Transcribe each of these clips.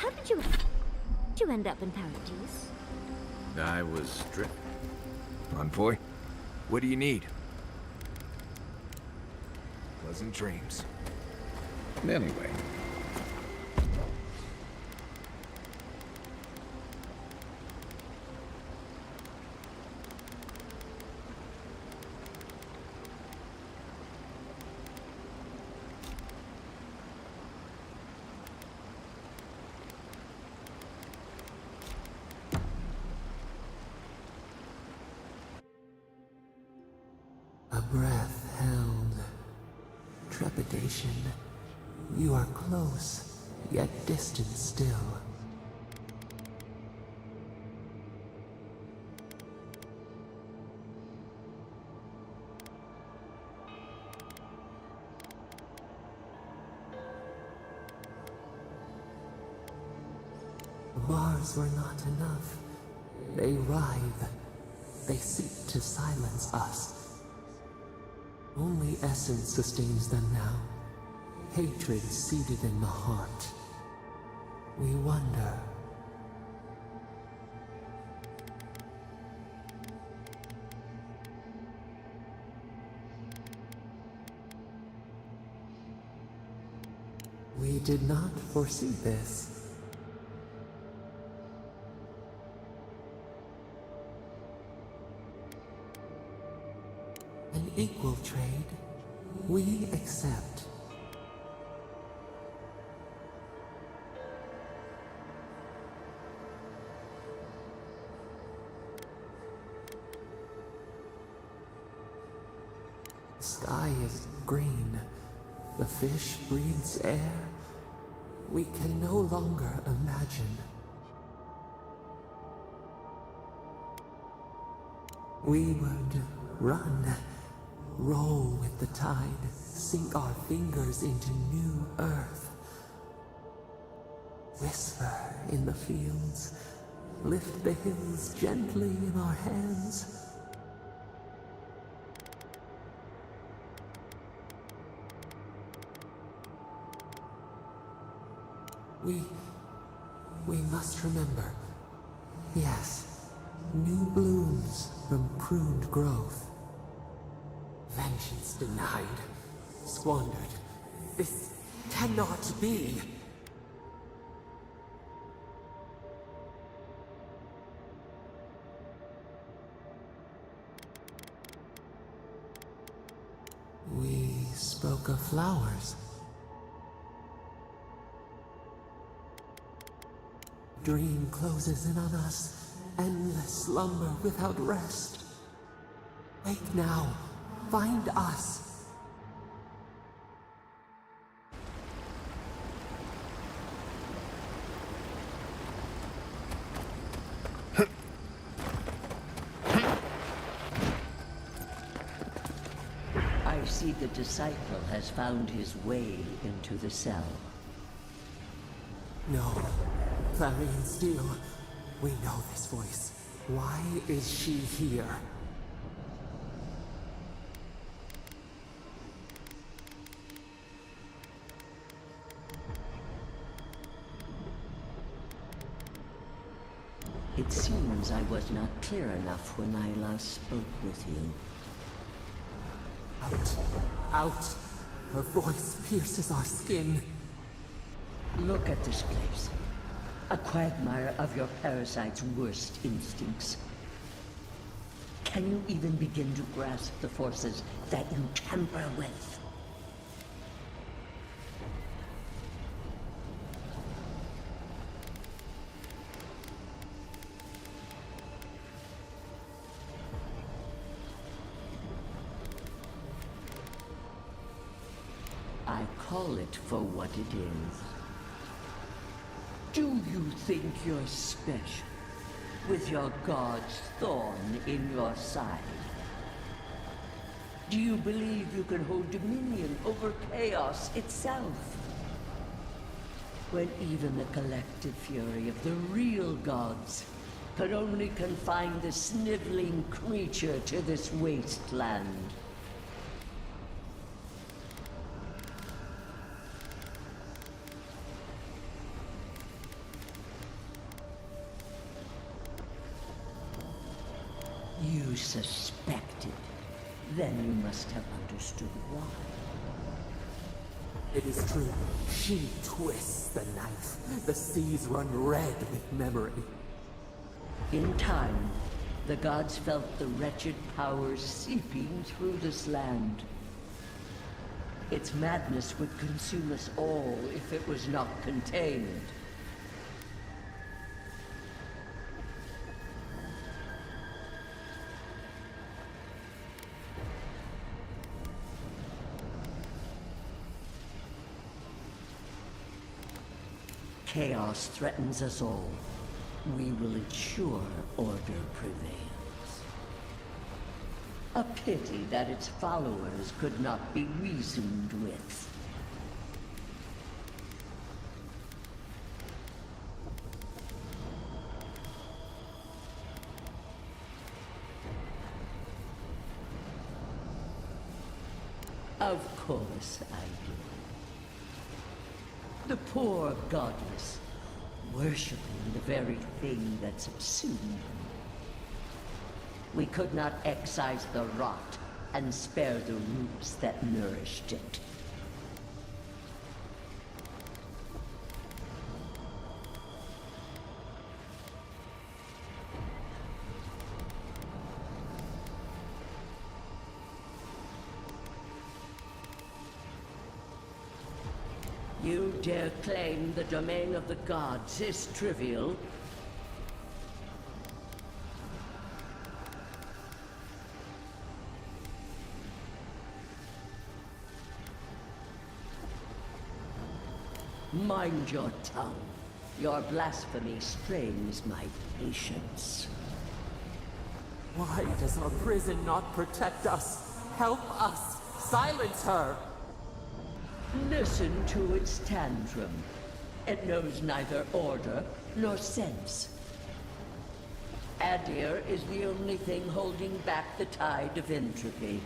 How did you end up in Paradise? I was stripped. Envoy, what do you need? Pleasant dreams. Anyway. A breath held. Trepidation. You are close, yet distant still. Bars were not enough. They writhe. They seek to silence us. Only essence sustains them now. Hatred seated in the heart. We wonder. We did not foresee this. An equal trade, we accept. The sky is green. The fish breathes air. We can no longer imagine. We would run. Roll with the tide, sink our fingers into new earth. Whisper in the fields, lift the hills gently in our hands. We must remember, yes, new blooms from pruned growth. Vengeance denied, squandered. This cannot be. We spoke of flowers. Dream closes in on us, endless slumber without rest. Wake now. Find us. I see the disciple has found his way into the cell. No. Clarion Steel. We know this voice. Why is she here? It seems I was not clear enough when I last spoke with you. Out. Out. Her voice pierces our skin. Look at this place. A quagmire of your parasite's worst instincts. Can you even begin to grasp the forces that you tamper with? I call it for what it is. Do you think you're special, with your god's thorn in your side? Do you believe you can hold dominion over chaos itself? When even the collective fury of the real gods could only confine the sniveling creature to this wasteland. suspected, then you must have understood why. It is true. She twists the knife. The seas run red with memory. In time, the gods felt the wretched powers seeping through this land. Its madness would consume us all if it was not contained. Chaos threatens us all. We will ensure order prevails. A pity that its followers could not be reasoned with. Of course I do. The poor godless, worshipping the very thing that subsumed them. We could not excise the rot and spare the roots that nourished it. You dare claim the domain of the gods is trivial? Mind your tongue. Your blasphemy strains my patience. Why does our prison not protect us? Help us! Silence her! Listen to its tantrum. It knows neither order nor sense. Adir is the only thing holding back the tide of entropy.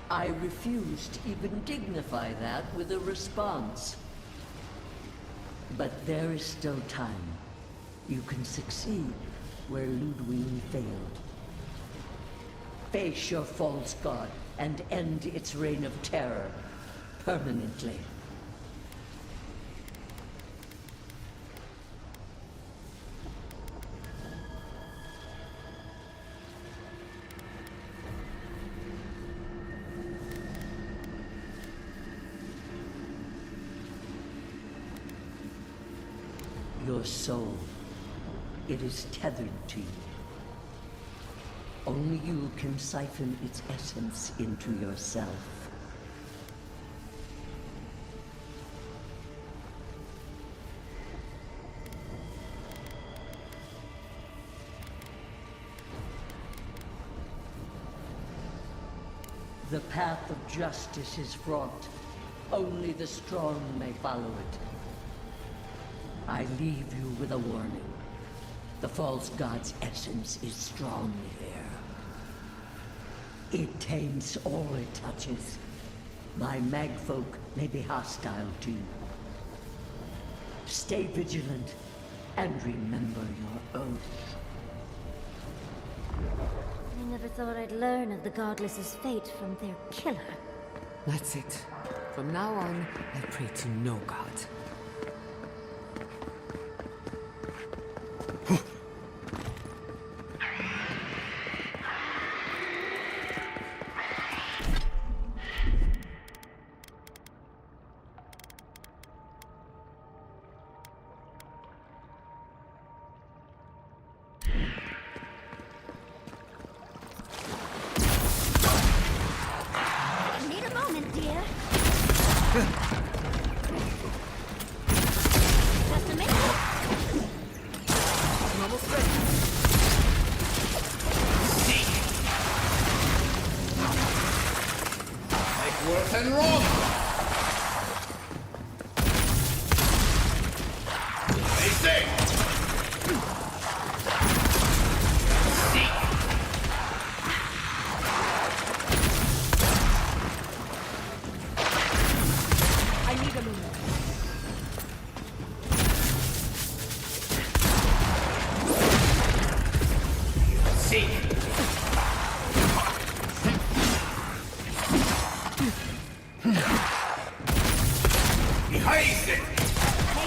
I refuse to even dignify that with a response. But there is still time. You can succeed where Ludwig failed. Face your false god and end its reign of terror permanently. Your soul, it is tethered to you. Only you can siphon its essence into yourself. The path of justice is fraught. Only the strong may follow it. I leave you with a warning. The false god's essence is strong here. It taints all it touches. My magfolk may be hostile to you. Stay vigilant and remember your oath. I never thought I'd learn of the Godless's fate from their killer. That's it. From now on, I pray to no god. Need a moment, dear. Just a minute.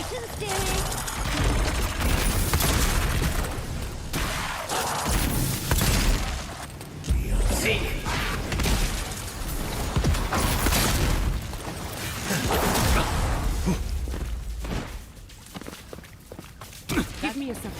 Patience, dearie. Give me a second.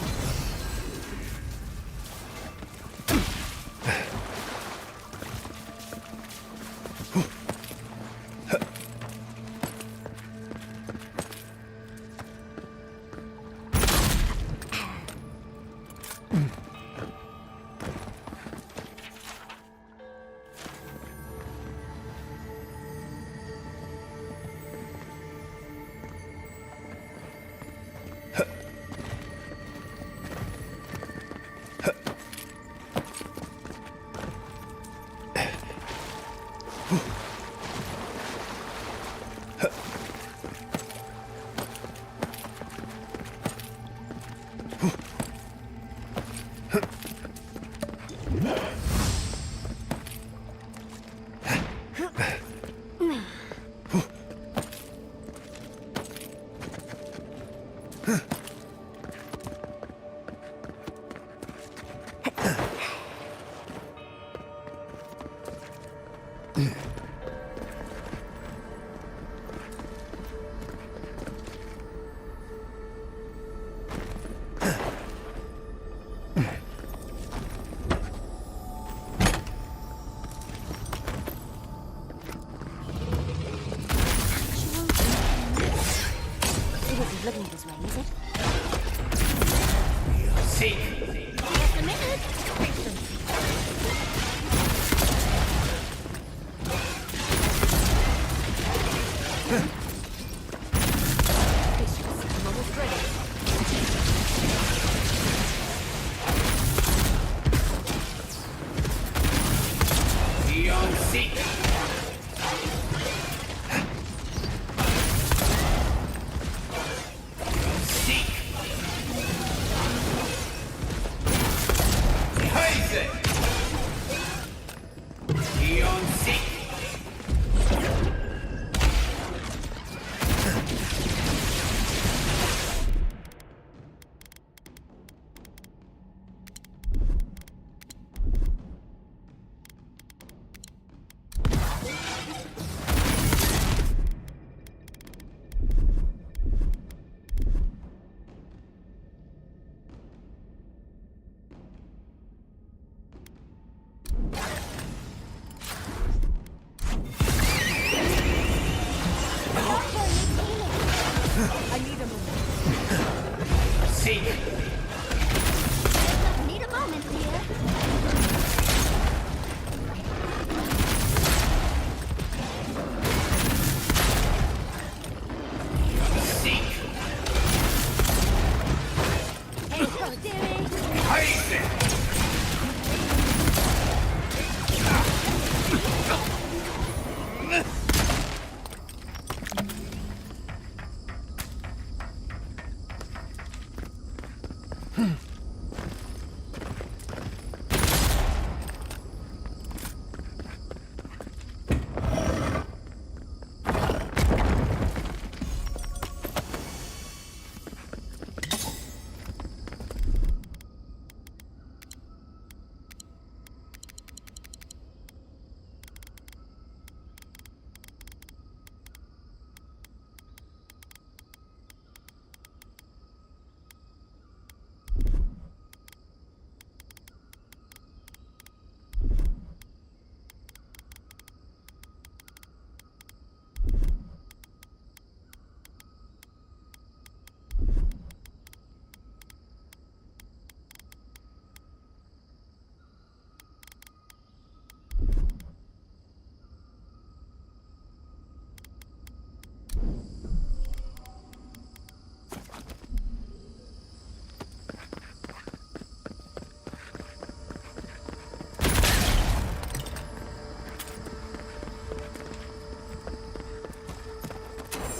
It isn't looking this way, is it? Just a minute. Patience. Patience. I'm almost ready. I need a moment. Need a moment, dear. Hey, go, dearie.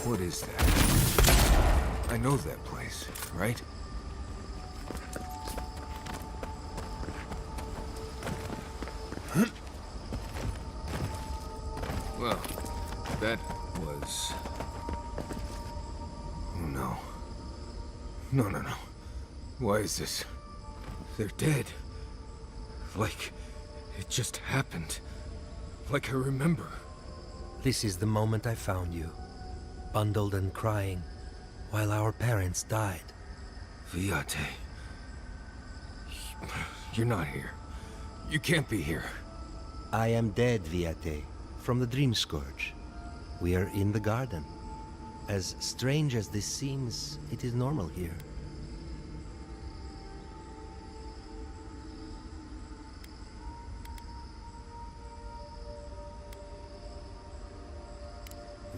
What is that? I know that place, right? Well, that was... Oh no. No. Why is this? They're dead. Like, it just happened. Like I remember. This is the moment I found you, bundled and crying, while our parents died. Viate. You're not here. You can't be here. I am dead, Viate, from the Dream Scourge. We are in the garden. As strange as this seems, it is normal here.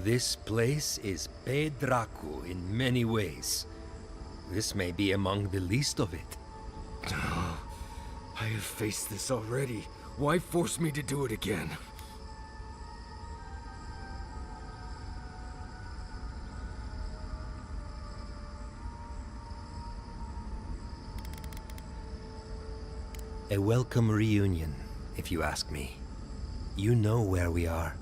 This place is Pedraku in many ways. This may be among the least of it. I have faced this already. Why force me to do it again? A welcome reunion, if you ask me. You know where we are.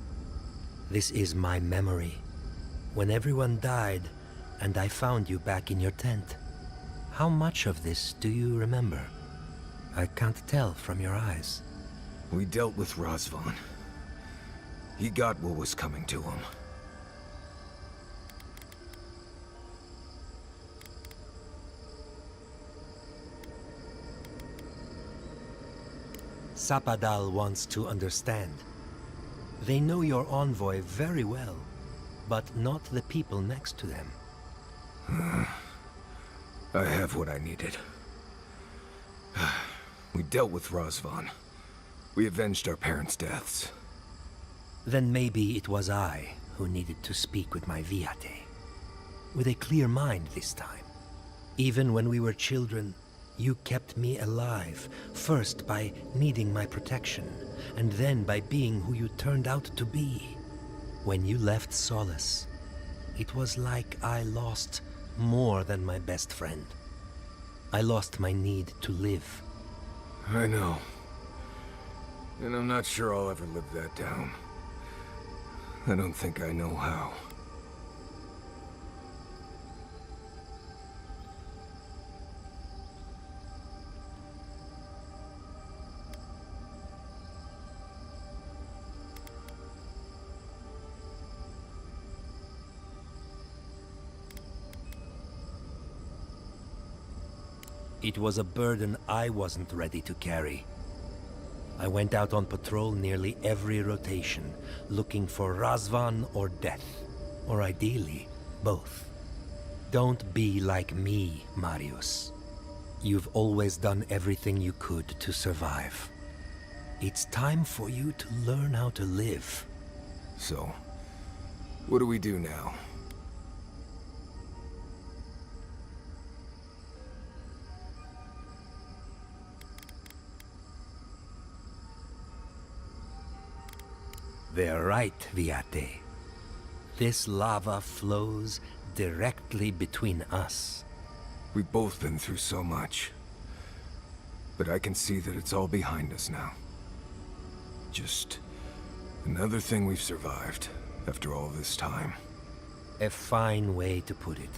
This is my memory. When everyone died, and I found you back in your tent. How much of this do you remember? I can't tell from your eyes. We dealt with Razvan. He got what was coming to him. Sapadal wants to understand. They know your envoy very well, but not the people next to them. I have what I needed. We dealt with Razvan. We avenged our parents' deaths. Then maybe it was I who needed to speak with my Viate. With a clear mind this time. Even when we were children, you kept me alive, first by needing my protection, and then by being who you turned out to be. When you left Solace, it was like I lost more than my best friend. I lost my need to live. I know. And I'm not sure I'll ever live that down. I don't think I know how. It was a burden I wasn't ready to carry. I went out on patrol nearly every rotation, looking for Razvan or death, or ideally, both. Don't be like me, Marius. You've always done everything you could to survive. It's time for you to learn how to live. So, what do we do now? They're right, Viate. This lava flows directly between us. We've both been through so much. But I can see that it's all behind us now. Just another thing we've survived after all this time. A fine way to put it.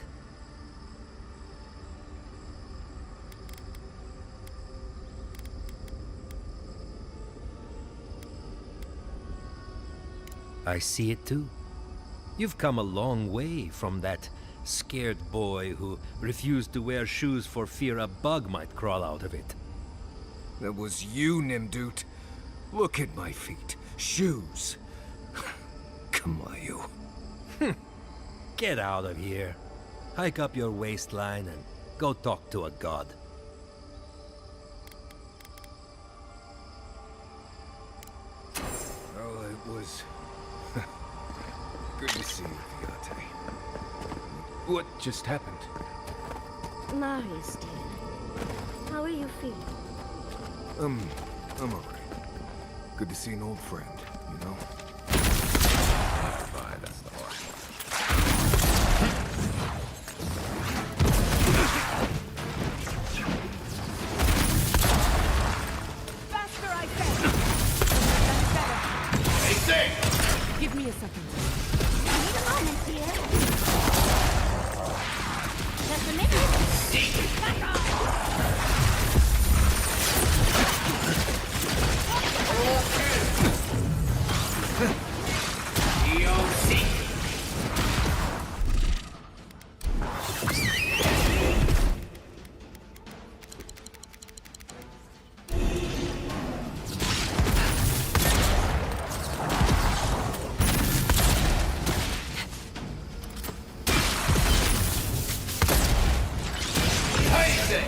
I see it too. You've come a long way from that scared boy who refused to wear shoes for fear a bug might crawl out of it. That was you, Nimdut. Look at my feet. Shoes. Kamayu. Get out of here. Hike up your waistline and go talk to a god. Oh, it was... good to see you, Viate. What just happened? Marius, dear. How are you feeling? I'm alright. Good to see an old friend, you know? Bye, that's the horse. Faster, I said! That's better. Hey, say! Give me a second. Need a moment, dear. Just a minute. Come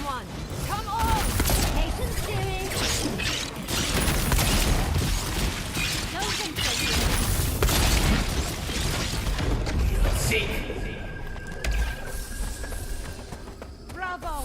on! Come on! Patience, dearie. Don't think Bravo!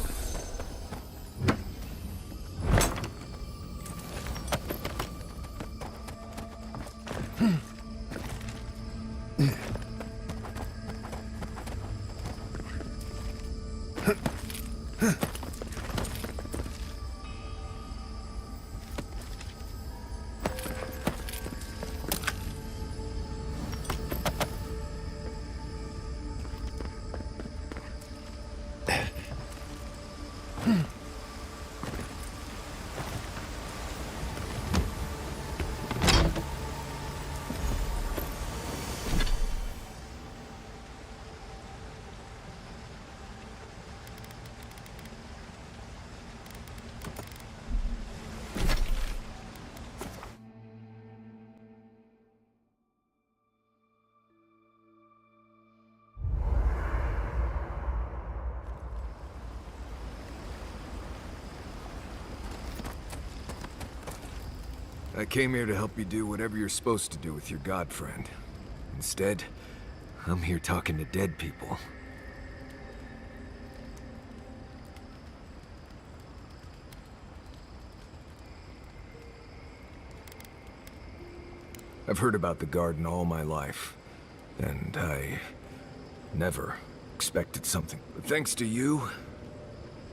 I came here to help you do whatever you're supposed to do with your god friend. Instead, I'm here talking to dead people. I've heard about the garden all my life, and I never expected something. But thanks to you,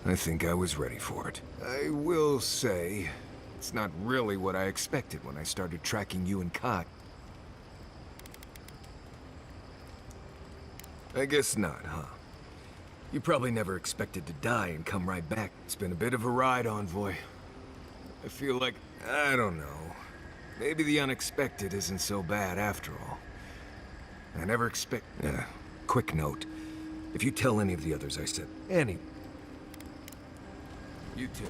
I think I was ready for it. I will say, it's not really what I expected when I started tracking you and Kai. I guess not, huh? You probably never expected to die and come right back. It's been a bit of a ride, Envoy. I feel like, I don't know. Maybe the unexpected isn't so bad after all. I never expect... quick note. If you tell any of the others I said... Any... You too.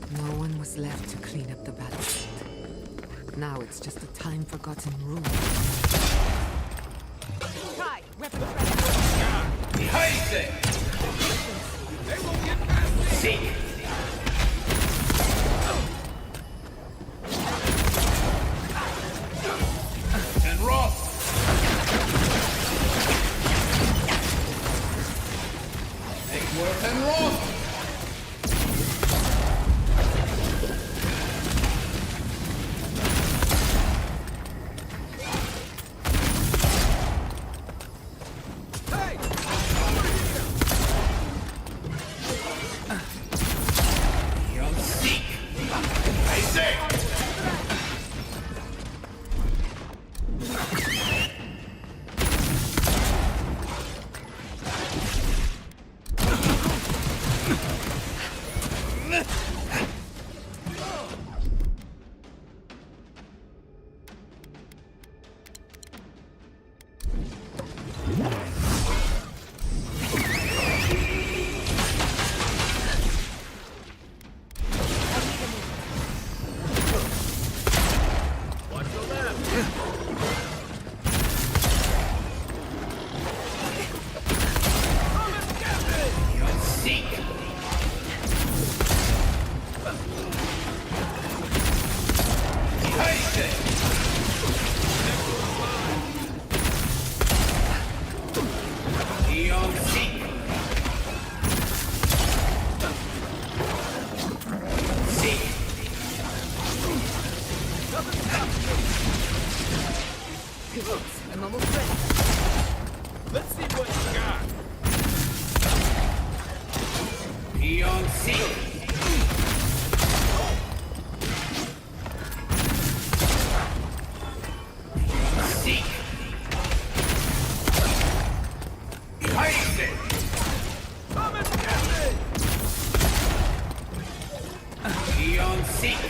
No one was left to clean up the battlefield. Now it's just a time-forgotten ruin. Kai, weapons ready. Behind it! They won't get past me! Seek! And Roth! Make work and Roth! I'm almost ready. Let's see what you got. Eon Seal. Seek. Ice it. Come and get me. Eon Seek.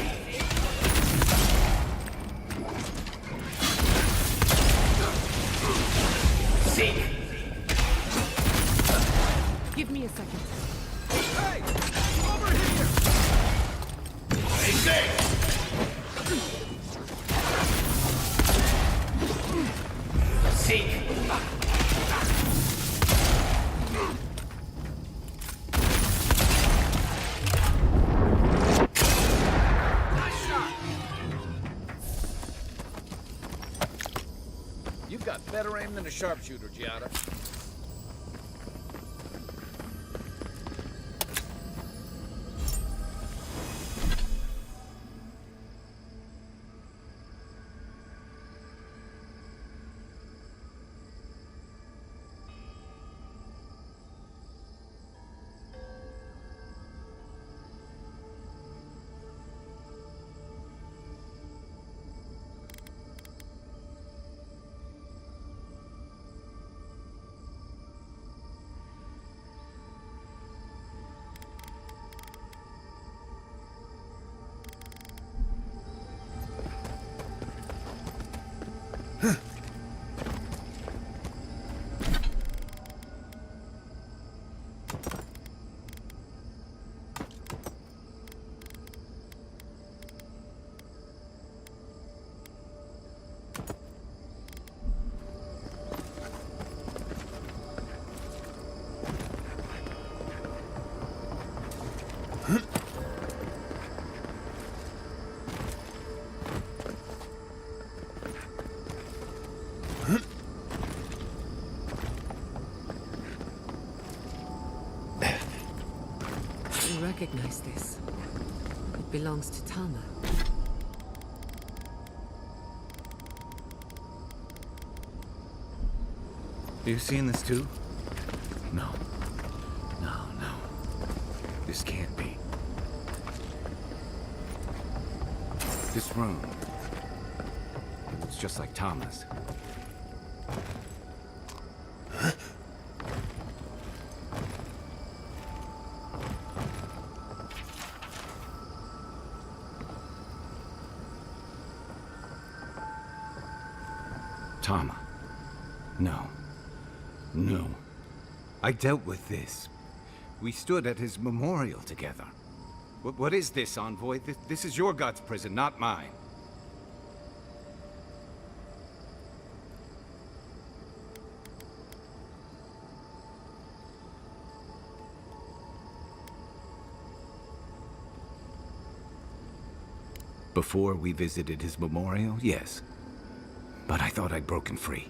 Seek. Give me a second. Hey! Over here! They say! Seek! Nice shot! You've got better aim than a sharpshooter, Giada. I recognize this. It belongs to Tama. Are you seeing this too? No. No, no. This can't be. This room. It's just like Tama's. Tama. No. No. I dealt with this. We stood at his memorial together. What is this, Envoy? This is your God's prison, not mine. Before we visited his memorial, yes. But I thought I'd broken free.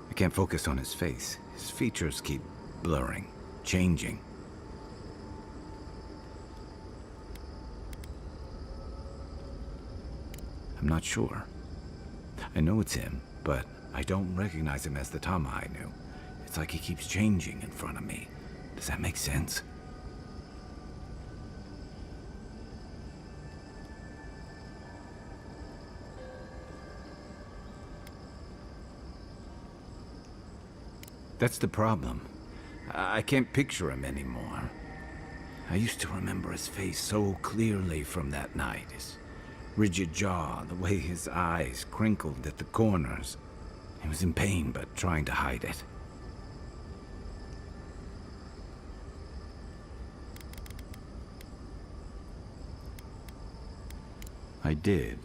I can't focus on his face. His features keep blurring, changing. I'm not sure. I know it's him, but I don't recognize him as the Tama I knew. It's like he keeps changing in front of me. Does that make sense? That's the problem. I can't picture him anymore. I used to remember his face so clearly from that night. His rigid jaw, the way his eyes crinkled at the corners. He was in pain, but trying to hide it. I did.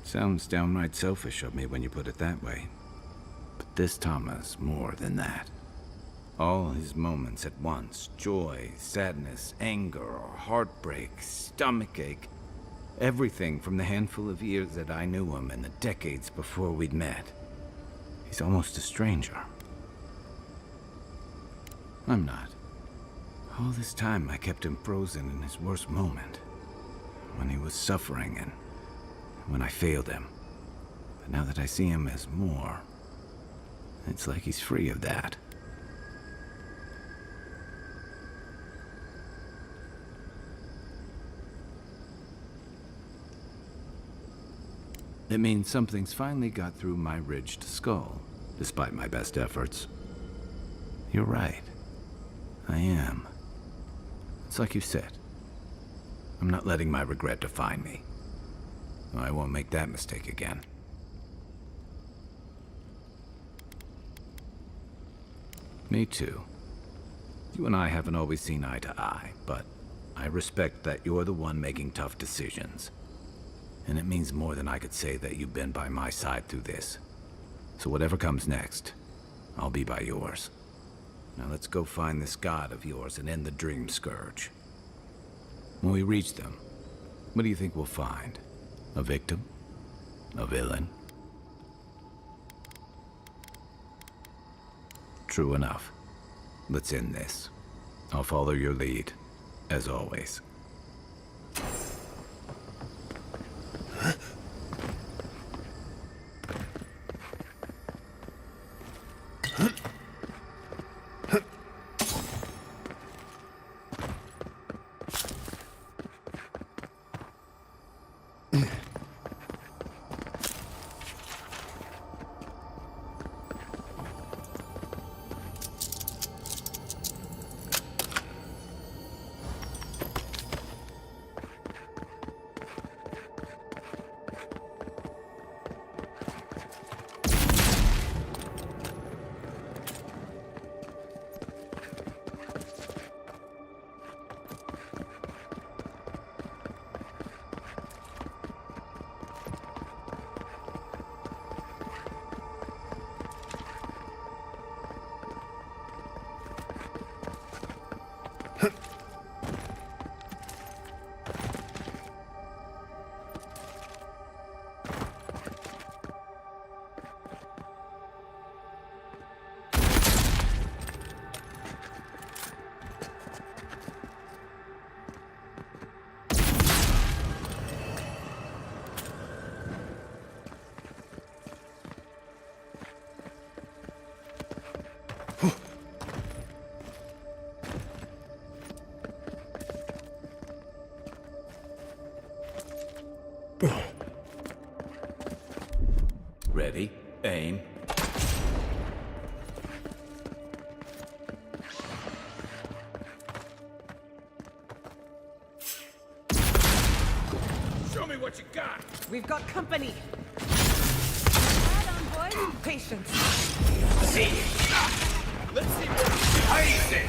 Sounds downright selfish of me when you put it that way. But this Tama's more than that. All his moments at once, joy, sadness, anger, heartbreak, stomachache, everything from the handful of years that I knew him and the decades before we'd met. He's almost a stranger. I'm not. All this time I kept him frozen in his worst moment. When he was suffering and when I failed him. But But now that I see him as more, it's like he's free of that. It means something's finally got through my ridged skull, despite my best efforts. You're right. I am. It's like you said. I'm not letting my regret define me. I won't make that mistake again. Me too. You and I haven't always seen eye to eye, but I respect that you're the one making tough decisions. And it means more than I could say that you've been by my side through this. So whatever comes next, I'll be by yours. Now let's go find this god of yours and end the Dream Scourge. When we reach them, what do you think we'll find? A victim? A villain? True enough. Let's end this. I'll follow your lead, as always. Ready, aim. Show me what you got! We've got company. Hold on, boys. Patience. See? Let's see what I say!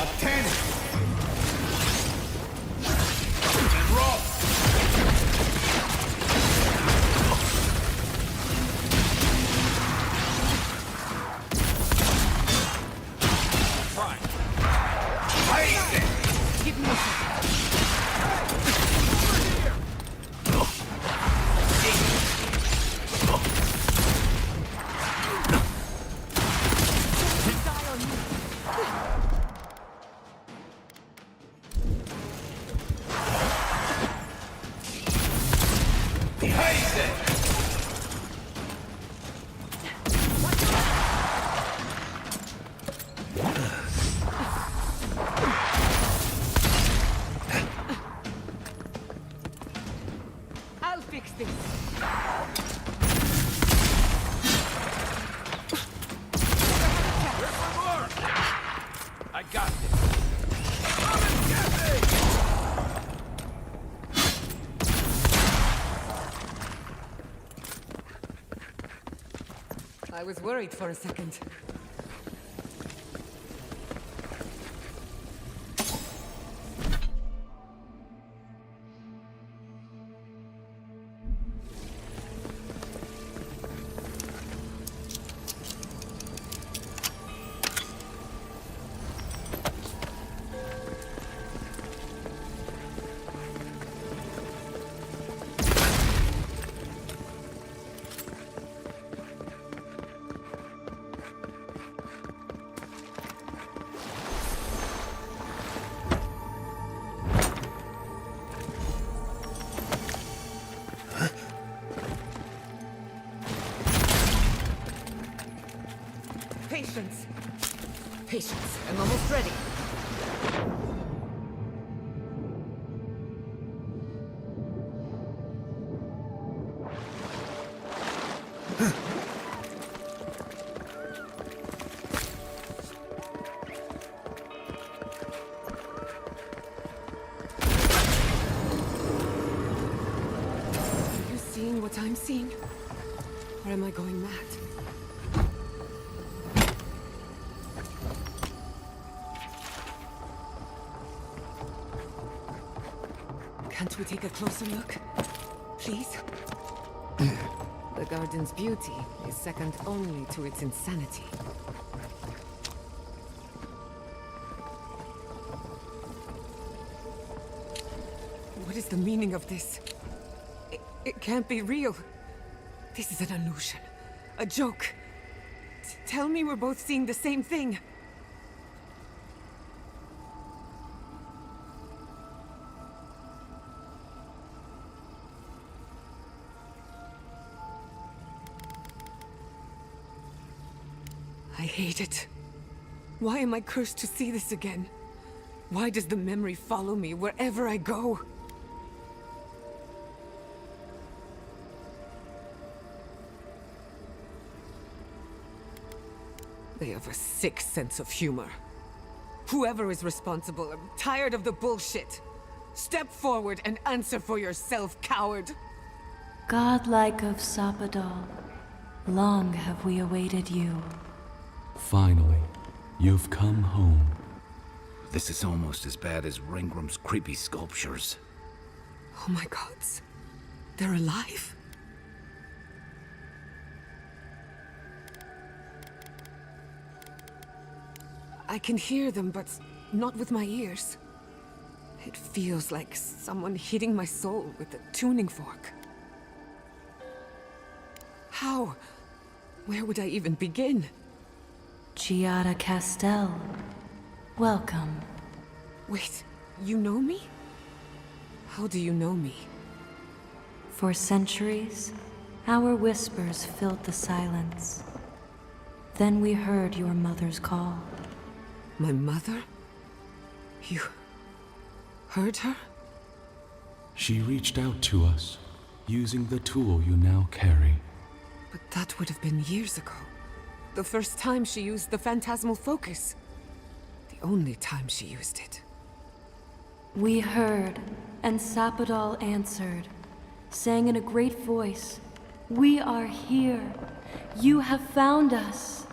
Up 10! And roll! Fine. Give me a second. I'll fix this. Where's my mark? I got this. Come and get me! I was worried for a second. Patience. Patience. I'm almost ready. Are you seeing what I'm seeing? Or am I going mad? Can't we take a closer look? Please? The garden's beauty is second only to its insanity. What is the meaning of this? It can't be real. This is an illusion. A joke. Tell me we're both seeing the same thing. I hate it. Why am I cursed to see this again? Why does the memory follow me wherever I go? They have a sick sense of humor. Whoever is responsible, I'm tired of the bullshit. Step forward and answer for yourself, coward. Godlike of Sapadal, long have we awaited you. Finally, you've come home. This is almost as bad as Ringram's creepy sculptures. Oh my gods. They're alive? I can hear them, but not with my ears. It feels like someone hitting my soul with a tuning fork. How? Where would I even begin? Giada Castel, welcome. Wait, you know me? How do you know me? For centuries, our whispers filled the silence. Then we heard your mother's call. My mother? You heard her? She reached out to us, using the tool you now carry. But that would have been years ago. The first time she used the phantasmal focus. The only time she used it. We heard, and Sapadal answered, saying in a great voice, "We are here. You have found us."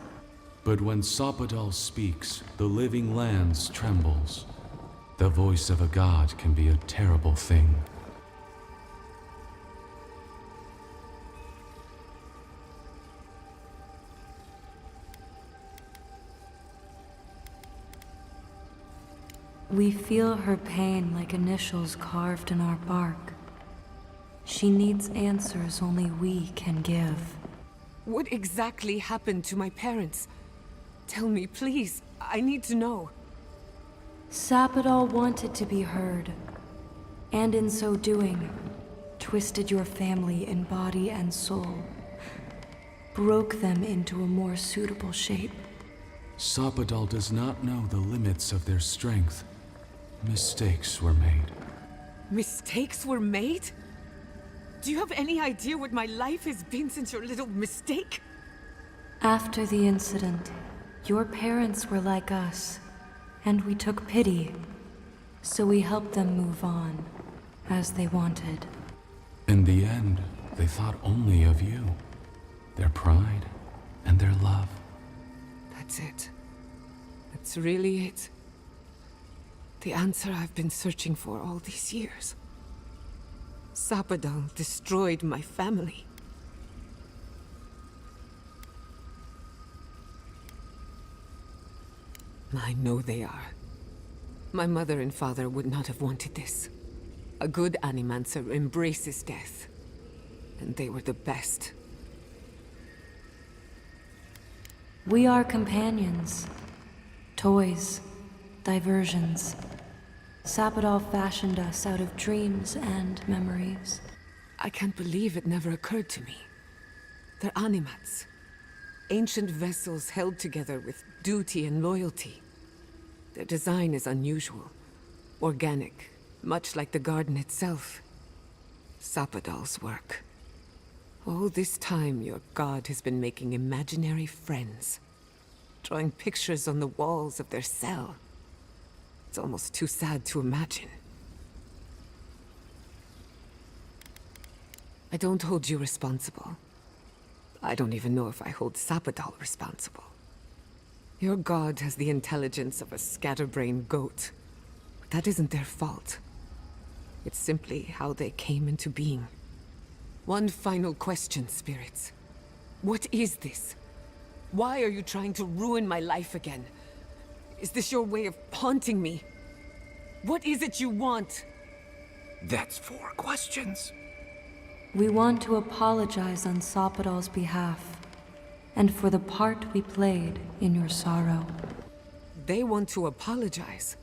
But when Sapadal speaks, the living lands trembles. The voice of a god can be a terrible thing. We feel her pain like initials carved in our bark. She needs answers only we can give. What exactly happened to my parents? Tell me, please. I need to know. Sapadal wanted to be heard, and in so doing, twisted your family in body and soul, broke them into a more suitable shape. Sapadal does not know the limits of their strength. Mistakes were made. Mistakes were made? Do you have any idea what my life has been since your little mistake? After the incident, your parents were like us, and we took pity, so we helped them move on, as they wanted. In the end, they thought only of you, their pride, and their love. That's it. That's really it. The answer I've been searching for all these years. Sapadal destroyed my family. I know they are. My mother and father would not have wanted this. A good animancer embraces death. And they were the best. We are companions. Toys. Diversions. Sapadal fashioned us out of dreams and memories. I can't believe it never occurred to me. They're animats. Ancient vessels held together with duty and loyalty. Their design is unusual, organic, much like the garden itself. Sapadal's work. All this time, your god has been making imaginary friends, drawing pictures on the walls of their cell. It's almost too sad to imagine. I don't hold you responsible. I don't even know if I hold Sapadal responsible. Your god has the intelligence of a scatterbrained goat, but that isn't their fault. It's simply how they came into being. One final question, spirits. What is this? Why are you trying to ruin my life again? Is this your way of haunting me? What is it you want? That's 4 questions. We want to apologize on Sapadal's behalf, and for the part we played in your sorrow. They want to apologize.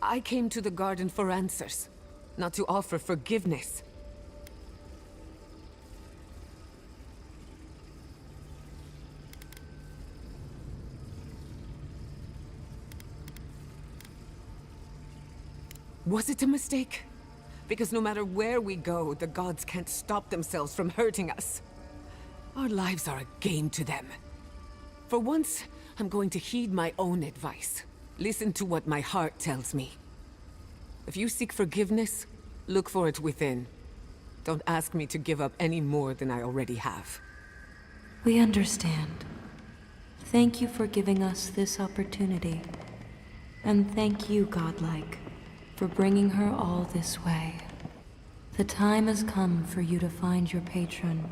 I came to the garden for answers, not to offer forgiveness. Was it a mistake? Because no matter where we go, the gods can't stop themselves from hurting us. Our lives are a game to them. For once, I'm going to heed my own advice. Listen to what my heart tells me. If you seek forgiveness, look for it within. Don't ask me to give up any more than I already have. We understand. Thank you for giving us this opportunity. And thank you, Godlike, for bringing her all this way. The time has come for you to find your patron.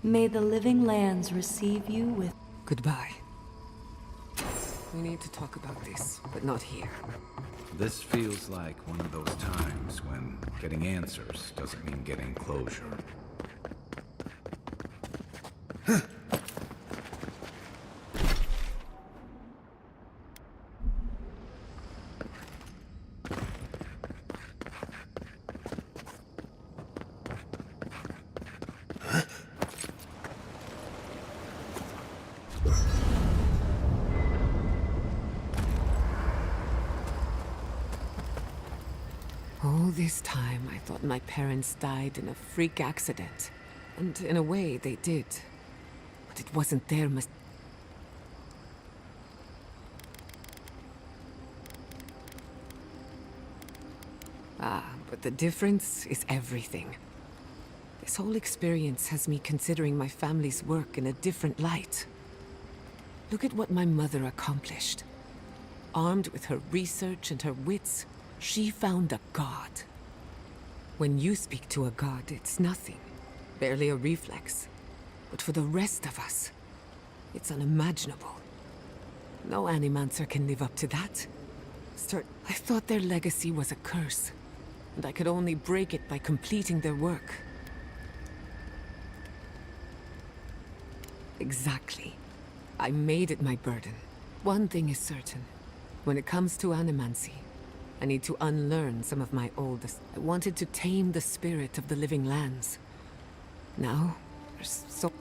May the living lands receive you with... Goodbye. We need to talk about this, but not here. This feels like one of those times when getting answers doesn't mean getting closure. All this time, I thought my parents died in a freak accident. And in a way, they did. But it wasn't their mistake. But the difference is everything. This whole experience has me considering my family's work in a different light. Look at what my mother accomplished. Armed with her research and her wits, she found a god. When you speak to a god, it's nothing. Barely a reflex. But for the rest of us, it's unimaginable. No animancer can live up to that. I thought their legacy was a curse, and I could only break it by completing their work. Exactly. I made it my burden. One thing is certain. When it comes to animancy, I need to unlearn some of my oldest. I wanted to tame the spirit of the living lands. Now, there's so...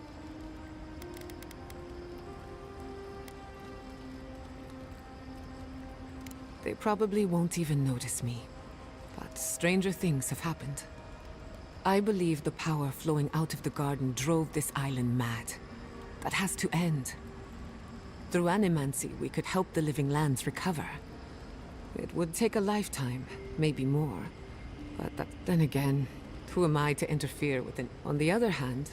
They probably won't even notice me. But stranger things have happened. I believe the power flowing out of the garden drove this island mad. That has to end. Through animancy, we could help the living lands recover. It would take a lifetime, maybe more. But then again, who am I to interfere with it? On the other hand,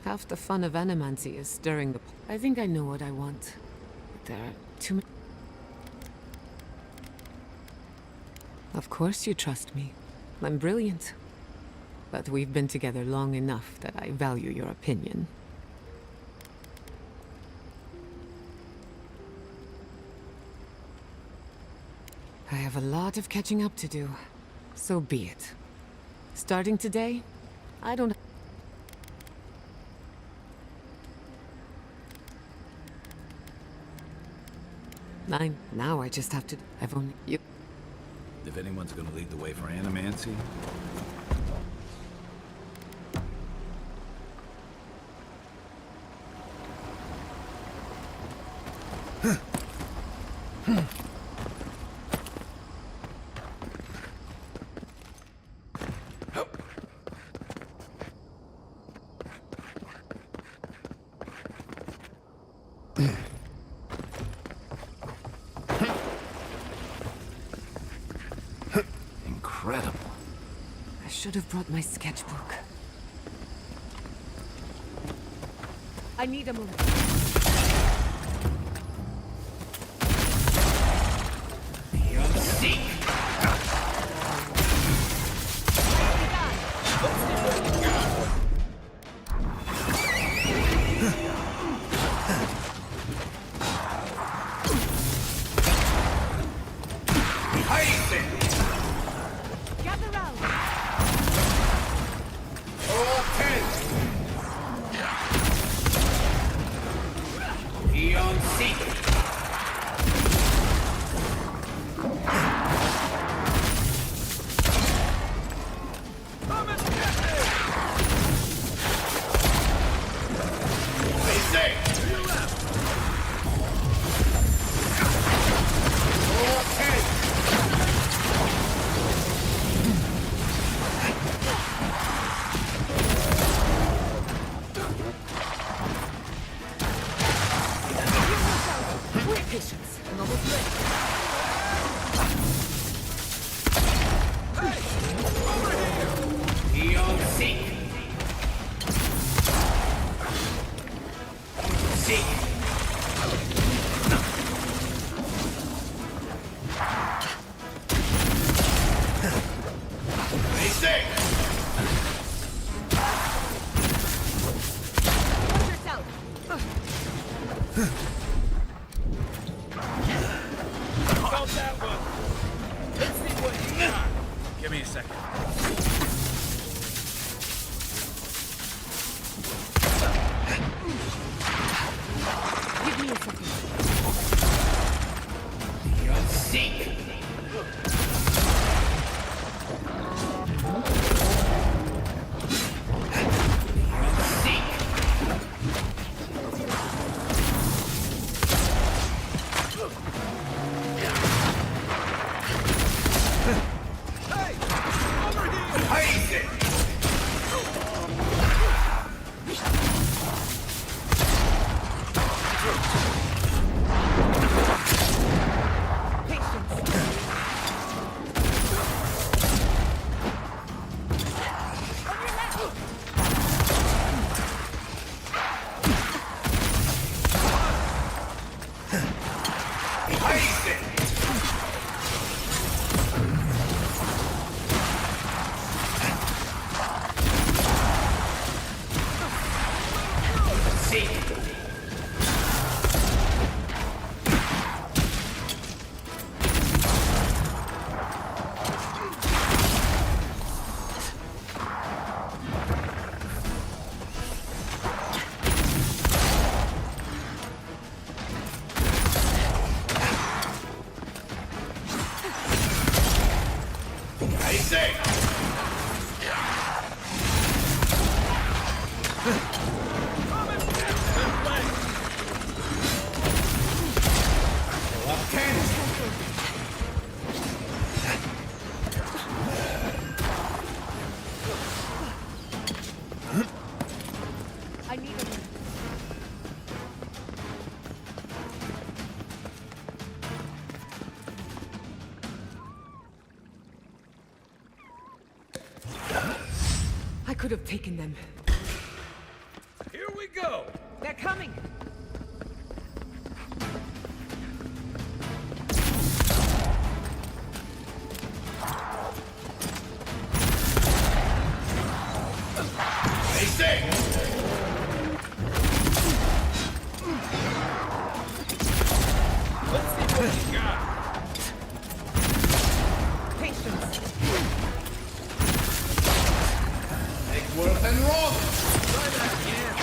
half the fun of animancy is stirring the... I think I know what I want. But there are too many... Of course you trust me. I'm brilliant. But we've been together long enough that I value your opinion. I have a lot of catching up to do. So be it. Starting today, I don't... Now I just have to... I've only... You... If anyone's gonna lead the way for animancy, incredible. I should have brought my sketchbook. I need a moment. Gather round. Come and get me! To your left! Patience. I'm almost ready. Watch yourself. About that one. Let's see what you got. Give me a second. Give me a second. Hey! Over here! I need a minute. I could have taken them. Here we go! They're coming. Let's see what you got. Patience. Try that again.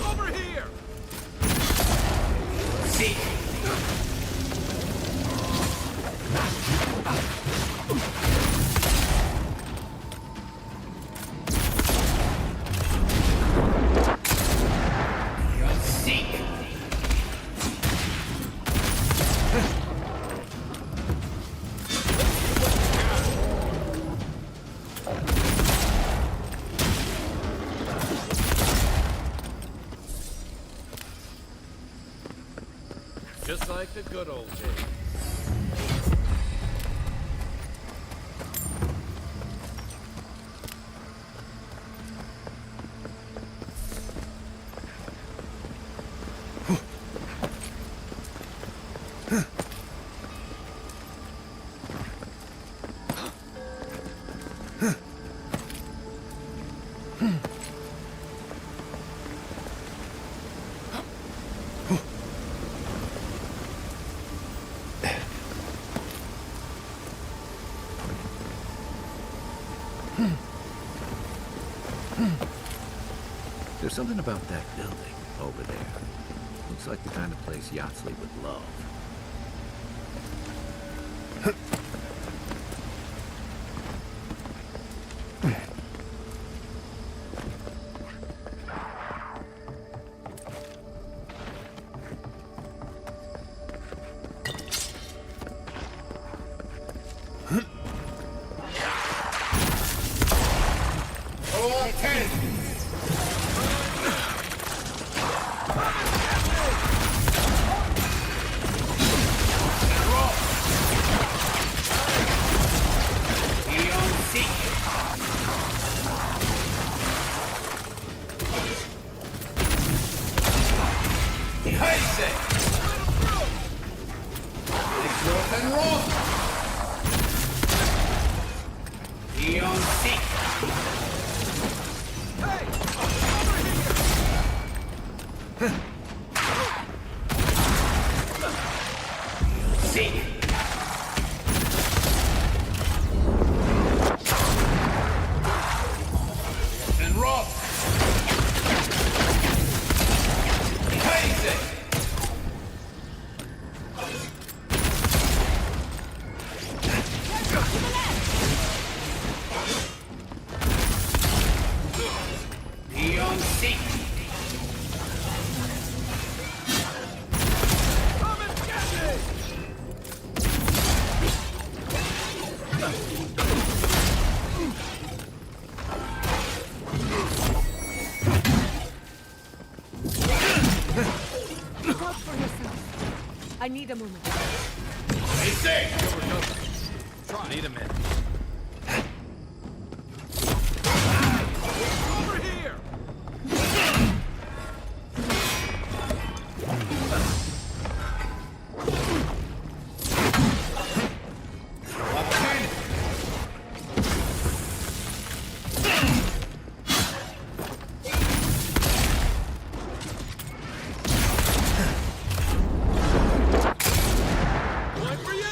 Over here! Just like the good old days. There's something about that building over there. Looks like the kind of place Yatsley would love. I need a moment. Stay safe! Try. Need a minute. Over here! One for you!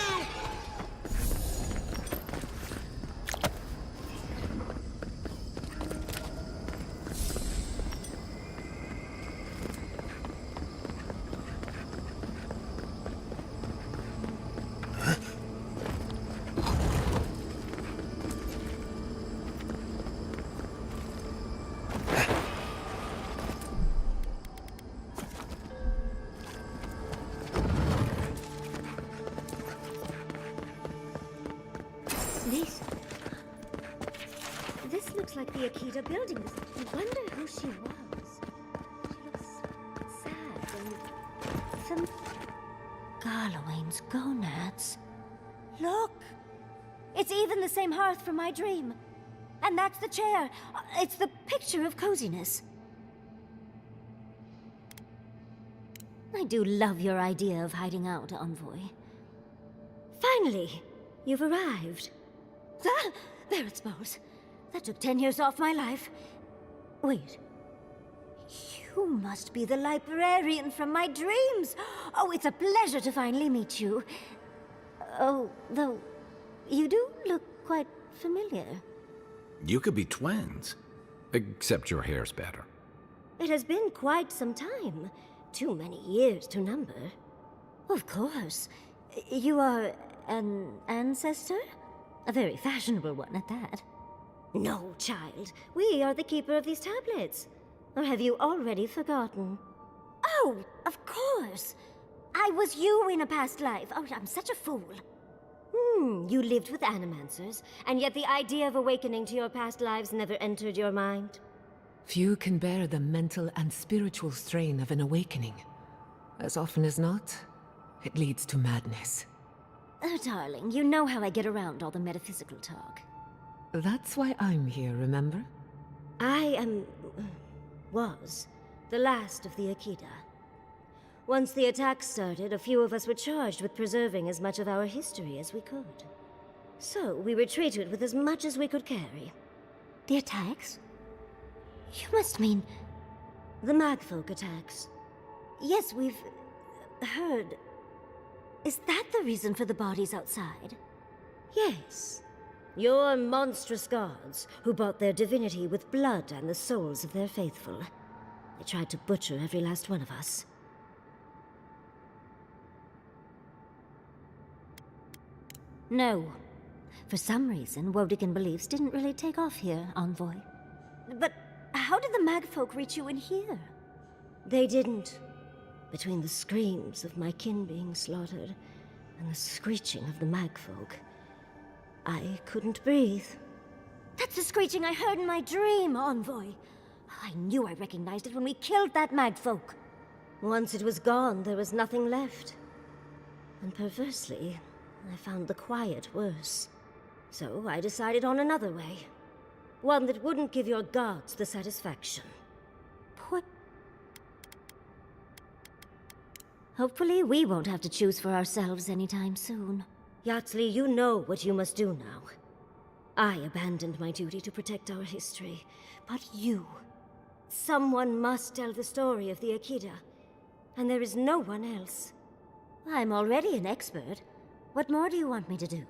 Lisa. This looks like the Akita building. I wonder who she was. She looks sad and Garlowain's gonads. Look! It's even the same hearth from my dream. And that's the chair. It's the picture of coziness. I do love your idea of hiding out, Envoy. Finally, you've arrived. Ah, there it smells. That took 10 years off my life. Wait. You must be the librarian from my dreams. Oh, it's a pleasure to finally meet you. Oh, though, you do look quite familiar. You could be twins. Except your hair's better. It has been quite some time. Too many years to number. Of course. You are an ancestor? A very fashionable one at that. No, child. We are the keeper of these tablets. Or have you already forgotten? Oh, of course. I was you in a past life. Oh, I'm such a fool. You lived with animancers, and yet the idea of awakening to your past lives never entered your mind. Few can bear the mental and spiritual strain of an awakening. As often as not, it leads to madness. Oh, darling, you know how I get around all the metaphysical talk. That's why I'm here, remember? I was the last of the Akita. Once the attack started, a few of us were charged with preserving as much of our history as we could. So we retreated with as much as we could carry. The attacks? You must mean the Magfolk attacks. Yes, we've heard. Is that the reason for the bodies outside? Yes. Your monstrous gods, who bought their divinity with blood and the souls of their faithful. They tried to butcher every last one of us. No. For some reason, Wodigan beliefs didn't really take off here, Envoy. But how did the Magfolk reach you in here? They didn't. Between the screams of my kin being slaughtered and the screeching of the Magfolk, I couldn't breathe. That's the screeching I heard in my dream, Envoy. I knew I recognized it when we killed that Magfolk. Once it was gone, there was nothing left. And perversely, I found the quiet worse. So I decided on another way. One that wouldn't give your gods the satisfaction. What? Hopefully we won't have to choose for ourselves anytime soon. Yatsley, you know what you must do now. I abandoned my duty to protect our history, but you... Someone must tell the story of the Akita, and there is no one else. I'm already an expert. What more do you want me to do?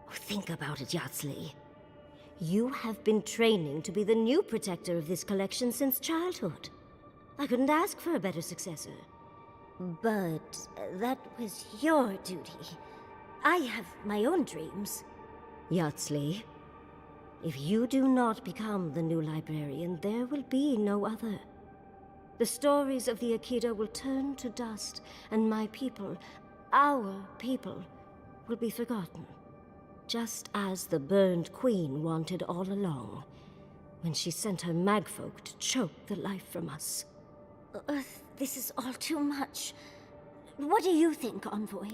Oh, think about it, Yatsley. You have been training to be the new protector of this collection since childhood. I couldn't ask for a better successor. But that was your duty. I have my own dreams. Yatsley, if you do not become the new librarian, there will be no other. The stories of the Akita will turn to dust, and my people, our people, will be forgotten. Just as the burned queen wanted all along, when she sent her magfolk to choke the life from us. This is all too much. What do you think, Envoy?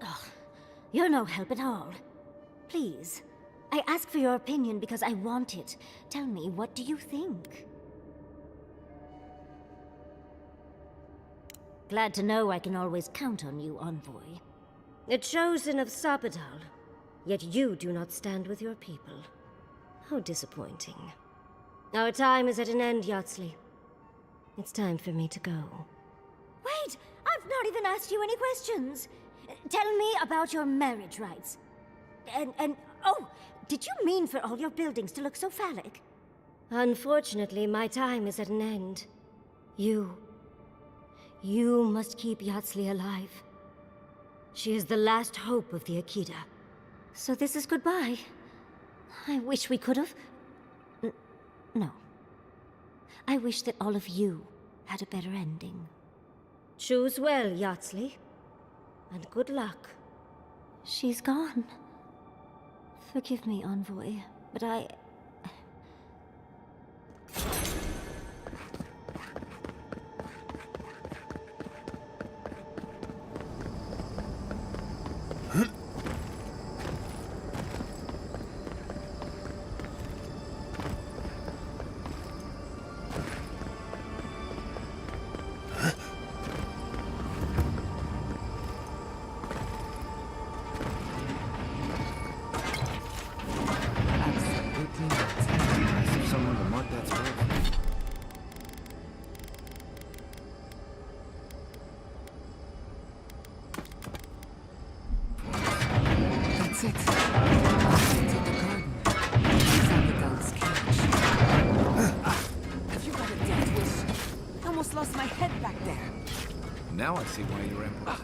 Oh, you're no help at all. Please, I ask for your opinion because I want it. Tell me, what do you think? Glad to know I can always count on you, Envoy. A chosen of Sapadal, yet you do not stand with your people. How disappointing. Our time is at an end, Yatsley. It's time for me to go. Wait! I've not even asked you any questions! Tell me about your marriage rights. Oh, did you mean for all your buildings to look so phallic? Unfortunately, my time is at an end. You must keep Yatsley alive. She is the last hope of the Akita. So this is goodbye. I wish we could have... No. I wish that all of you had a better ending. Choose well, Yatsley. And good luck. She's gone. Forgive me, Envoy, but Now I see why your emperor.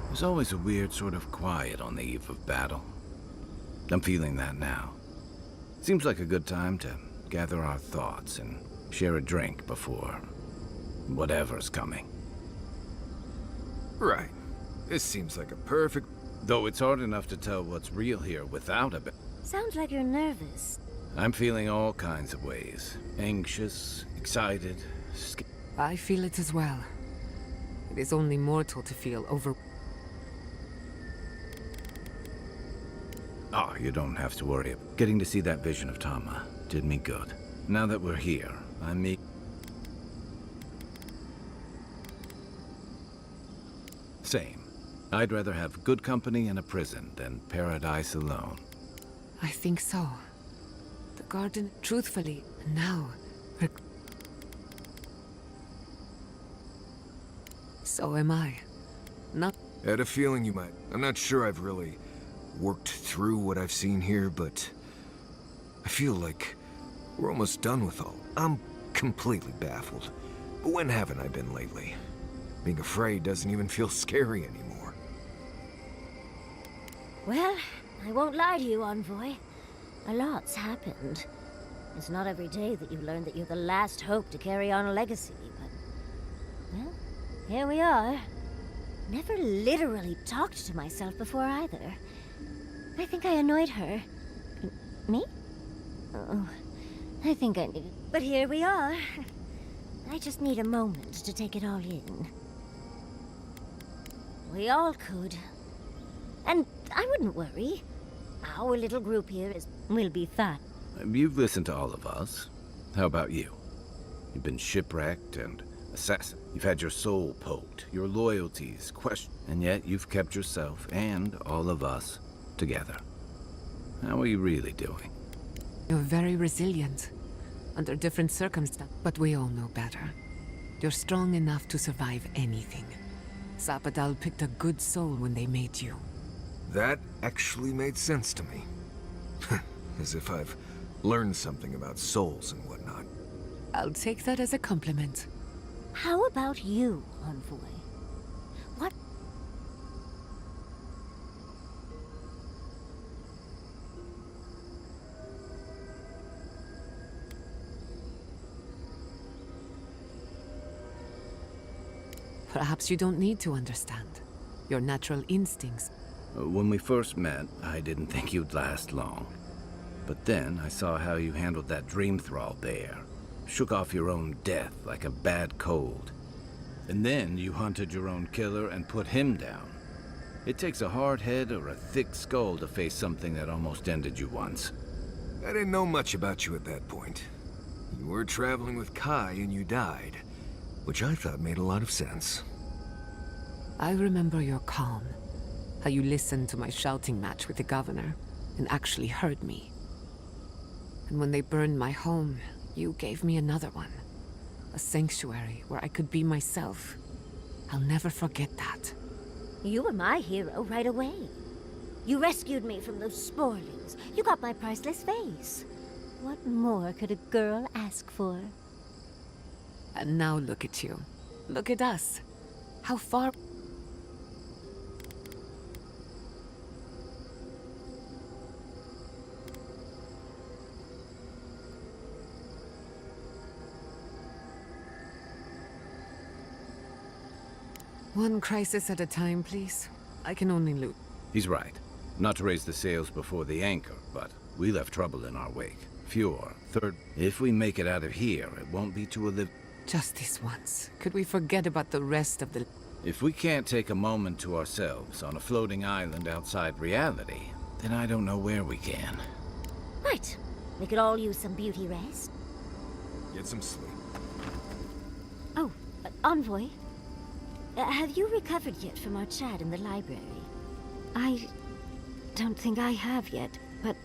There's always a weird sort of quiet on the eve of battle. I'm feeling that now. Seems like a good time to gather our thoughts and share a drink before whatever's coming. Right. This seems like a perfect... Though it's hard enough to tell what's real here without a bit. Sounds like you're nervous. I'm feeling all kinds of ways. Anxious, excited, I feel it as well. It is only mortal to feel over... Oh, you don't have to worry. Getting to see that vision of Tama did me good. Now that we're here, Same. I'd rather have good company in a prison than paradise alone. I think so. The garden, truthfully, now... So am I. Not... I had a feeling you might. I'm not sure I've really worked through what I've seen here, but I feel like we're almost done with all. I'm completely baffled. But when haven't I been lately? Being afraid doesn't even feel scary anymore. Well, I won't lie to you, Envoy. A lot's happened. It's not every day that you learn that you're the last hope to carry on a legacy, but... well, here we are. Never literally talked to myself before either. I think I annoyed her. Me? Oh, I think I need... But here we are. I just need a moment to take it all in. We all could. And I wouldn't worry. Our little group here will be fine. You've listened to all of us. How about you? You've been shipwrecked and assassinated. You've had your soul poked, your loyalties questioned, and yet you've kept yourself and all of us together. How are you really doing? You're very resilient. Under different circumstances, but we all know better. You're strong enough to survive anything. Zapadal picked a good soul when they made you. That actually made sense to me. As if I've learned something about souls and whatnot. I'll take that as a compliment. How about you, Envoy? What? Perhaps you don't need to understand. Your natural instincts. When we first met, I didn't think you'd last long. But then I saw how you handled that dream thrall there. Shook off your own death like a bad cold. And then you hunted your own killer and put him down. It takes a hard head or a thick skull to face something that almost ended you once. I didn't know much about you at that point. You were traveling with Kai and you died, which I thought made a lot of sense. I remember your calm. How you listened to my shouting match with the governor and actually heard me. And when they burned my home, you gave me another one. A sanctuary where I could be myself. I'll never forget that. You were my hero right away. You rescued me from those sporlings. You got my priceless face. What more could a girl ask for? And now look at you. Look at us. How far... One crisis at a time, please. I can only loot. He's right. Not to raise the sails before the anchor, but we left trouble in our wake. Fjord, third. If we make it out of here, it won't be to a live... Just this once. Could we forget about the rest of the... If we can't take a moment to ourselves on a floating island outside reality, then I don't know where we can. Right. We could all use some beauty rest. Get some sleep. Oh, Envoy. Have you recovered yet from our chat in the library? I don't think I have yet, but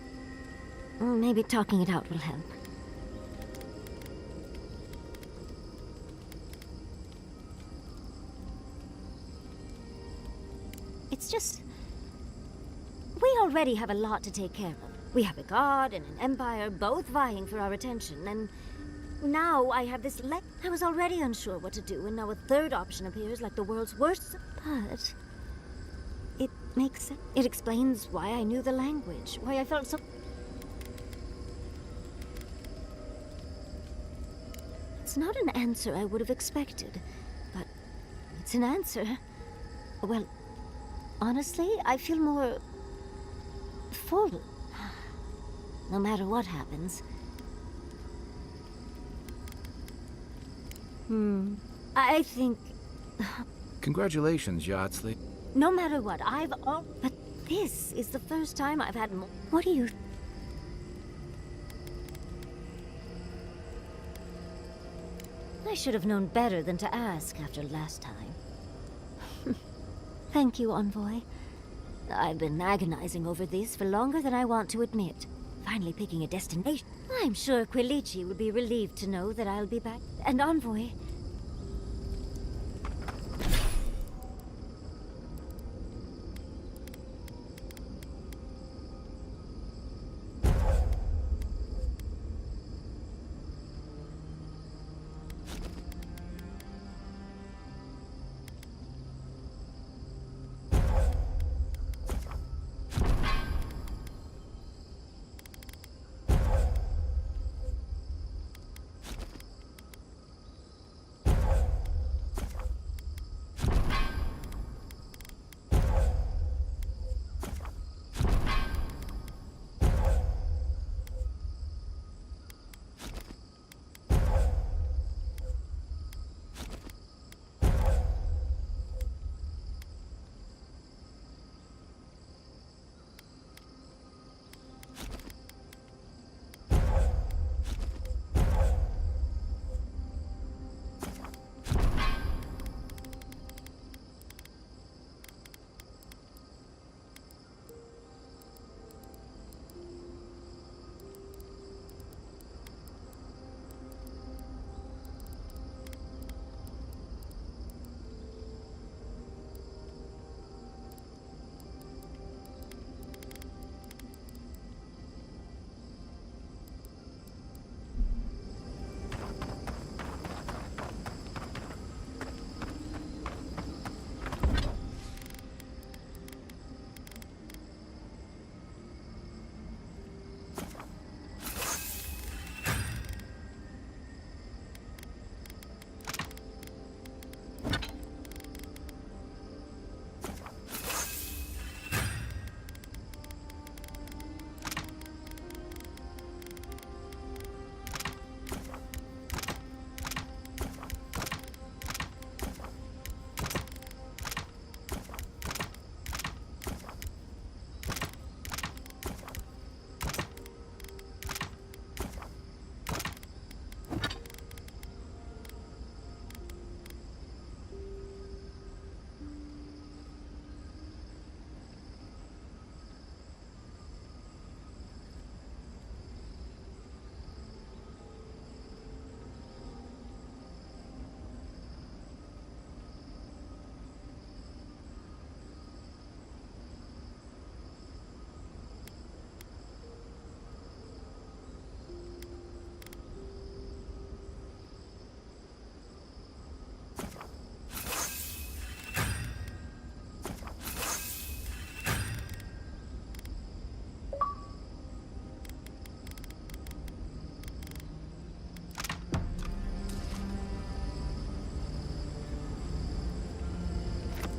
maybe talking it out will help. It's just... we already have a lot to take care of. We have a god and an empire, both vying for our attention, and now I have this I was already unsure what to do, and now a third option appears like the world's worst. But it makes sense. It explains why I knew the language, why I felt so... It's not an answer I would have expected, but it's an answer. Well, honestly, I feel more... full. No matter what happens. I think... Congratulations, Yardsley. no matter what, but this is the first time I've had more... What do you... I should have known better than to ask after last time. Thank you, Envoy. I've been agonizing over this for longer than I want to admit. Finally picking a destination. I'm sure Quilici would be relieved to know that I'll be back. And Envoy...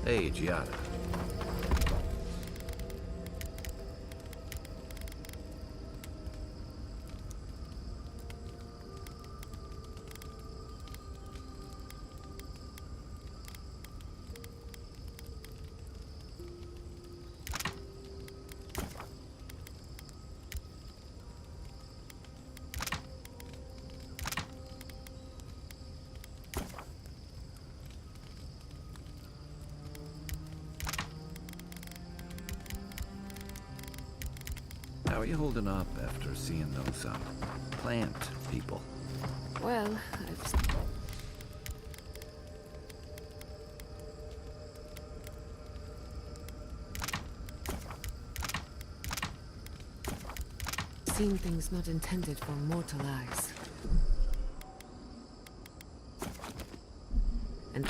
Hey, Giada. How are you holding up after seeing those, plant people? Well, I've seen things not intended for mortal eyes. And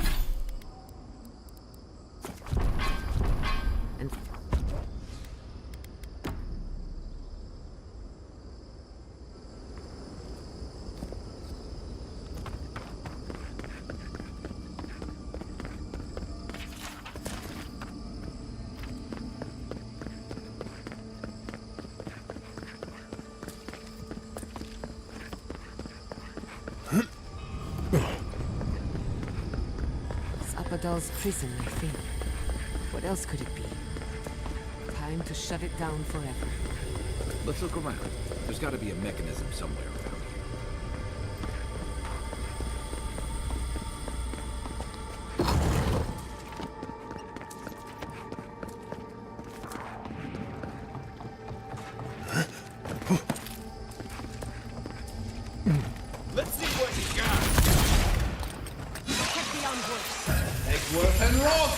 Zapadal's prison, I think. What else could it be? Time to shut it down forever. Let's look around. There's got to be a mechanism somewhere around here. Let's see what you got. Check the onboard. Eggsworth and Roth!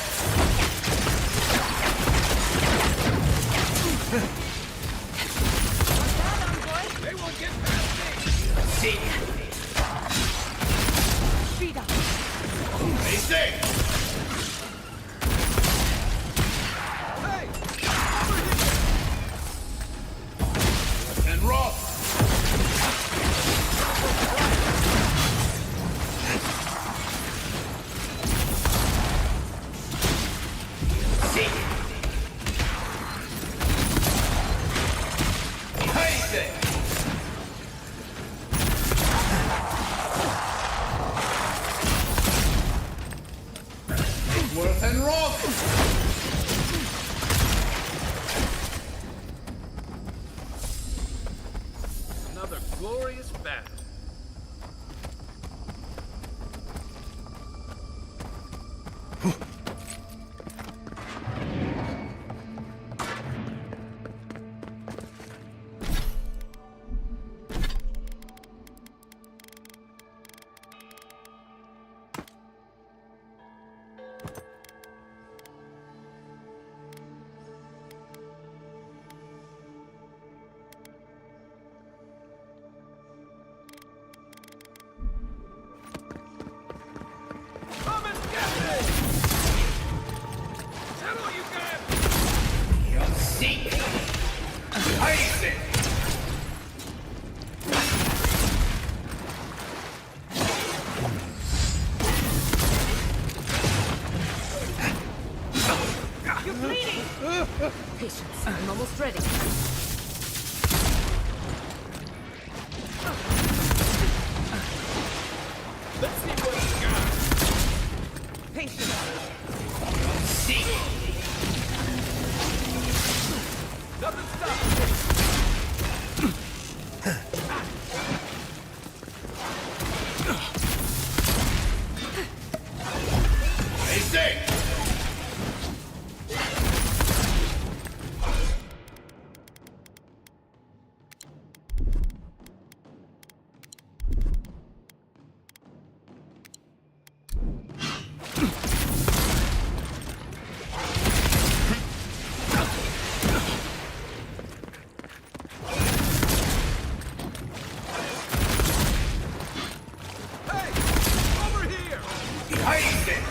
They won't get past me! See! Speed up. They say! Hey! Over here! And Roth! Worth and Roth! Another glorious battle. Come and get me! Is that all you got? You'll see! Ice it! You're bleeding! Patience, I'm almost ready. Let's see what you got! Patience. See! Nothing stops me! Hey, say! Hey! Over here! Behind it!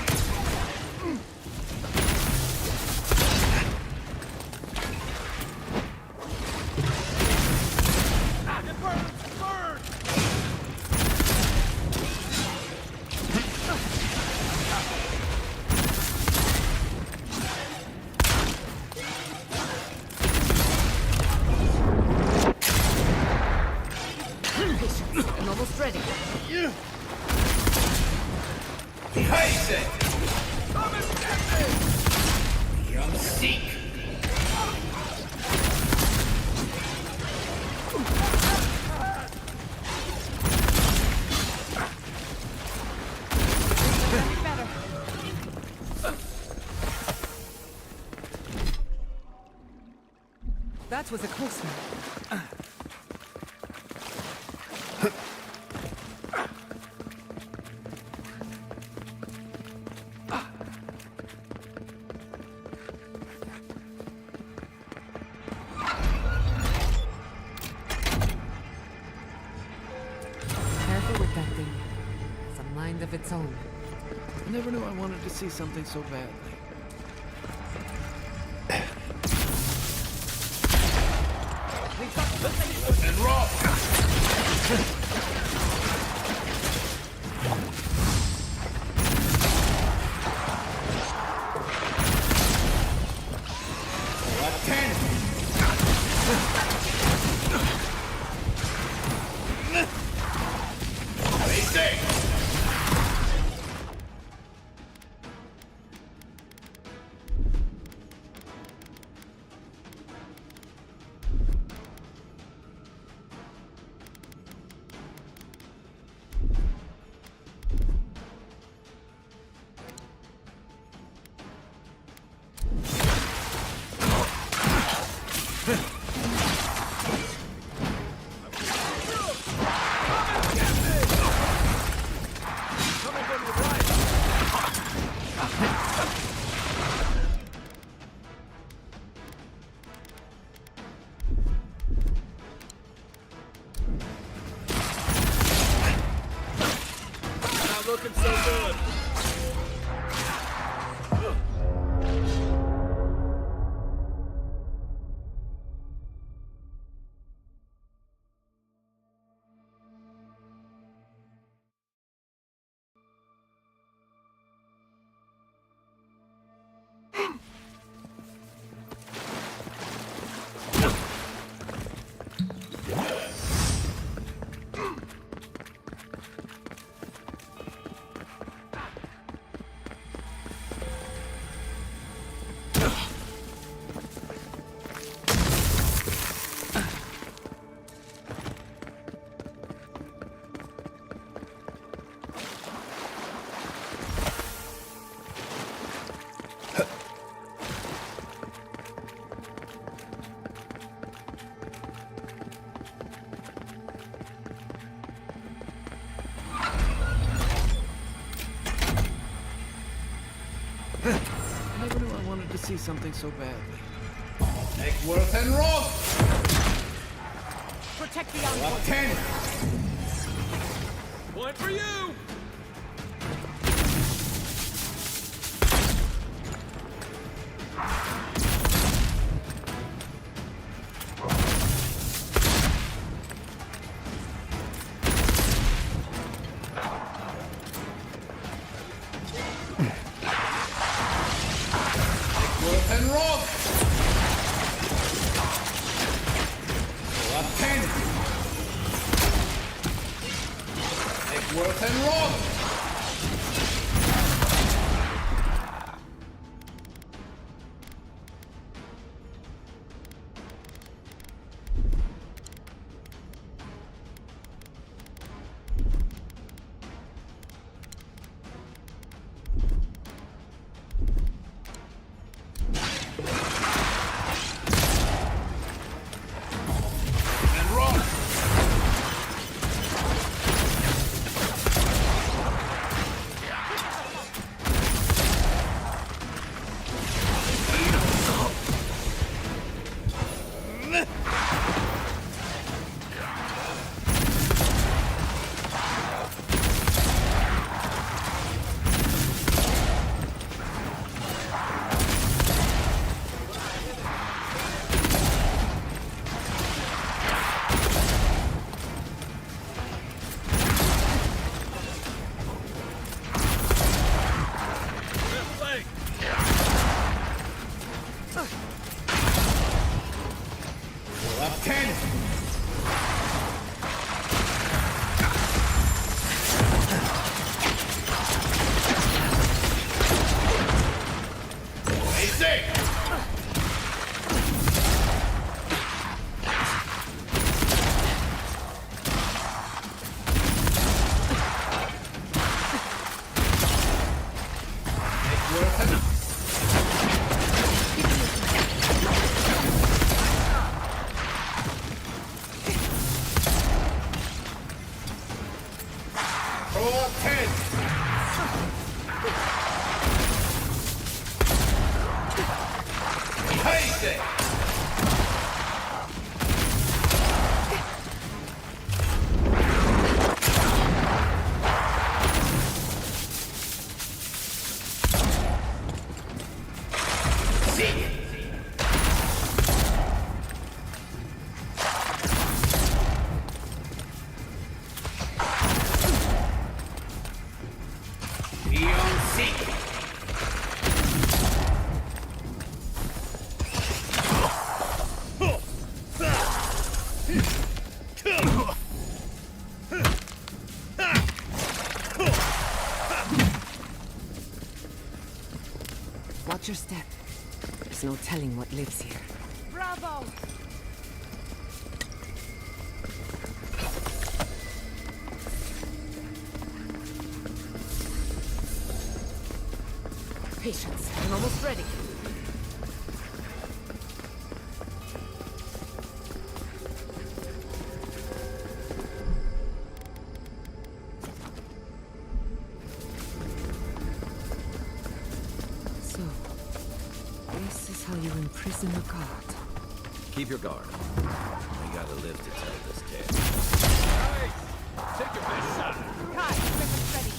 That was a close one. Careful with that thing. It's a mind of its own. I never knew I wanted to see something so badly. And roll! Looking so good. I never knew I wanted to see something so badly. Take worth and roll! Protect the envoy. What 10? Point for you! Worth and roll! What 10? Take worth and roll! And roll! Watch your step. There's no telling what lives here. Bravo! Patience. I'm almost ready. So, this is how you imprison a god. Keep your guard. We gotta live to tell this tale. Hey! Take your best shot. Kai, equipment ready.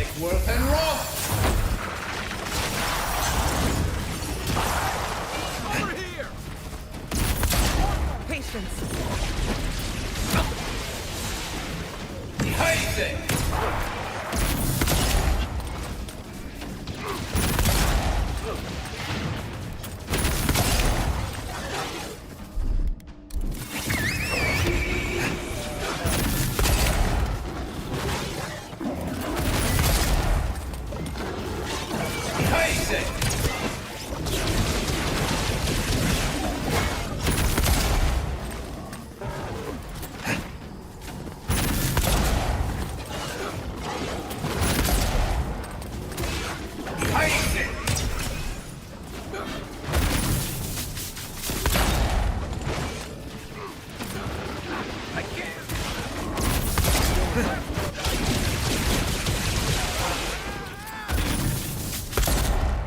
Eckworth and Rock! Over here! Patience. Heise!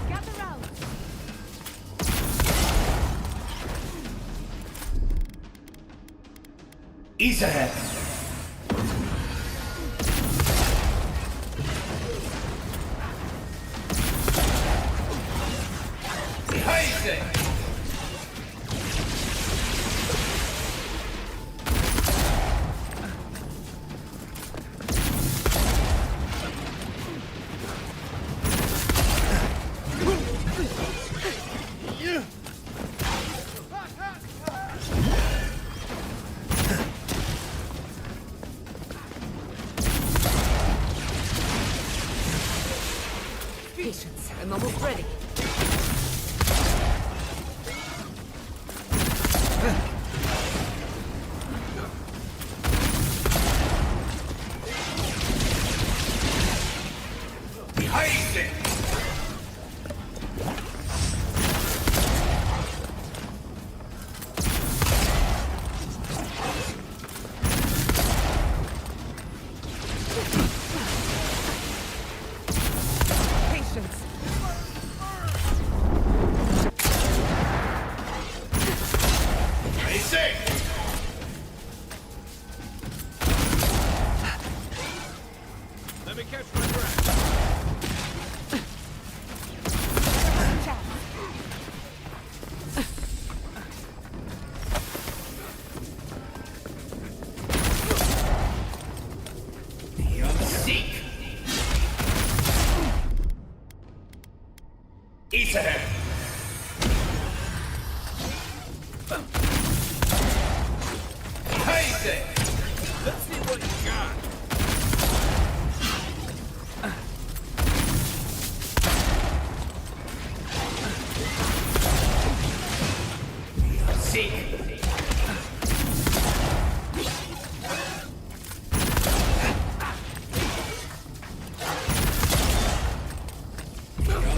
Gather round. Ease ahead! Heise! Patience. I'm almost ready. Heise! Patience. Heise! Let me catch my breath. Seek! Ease ahead! Heise! Let's see what you got. Seek!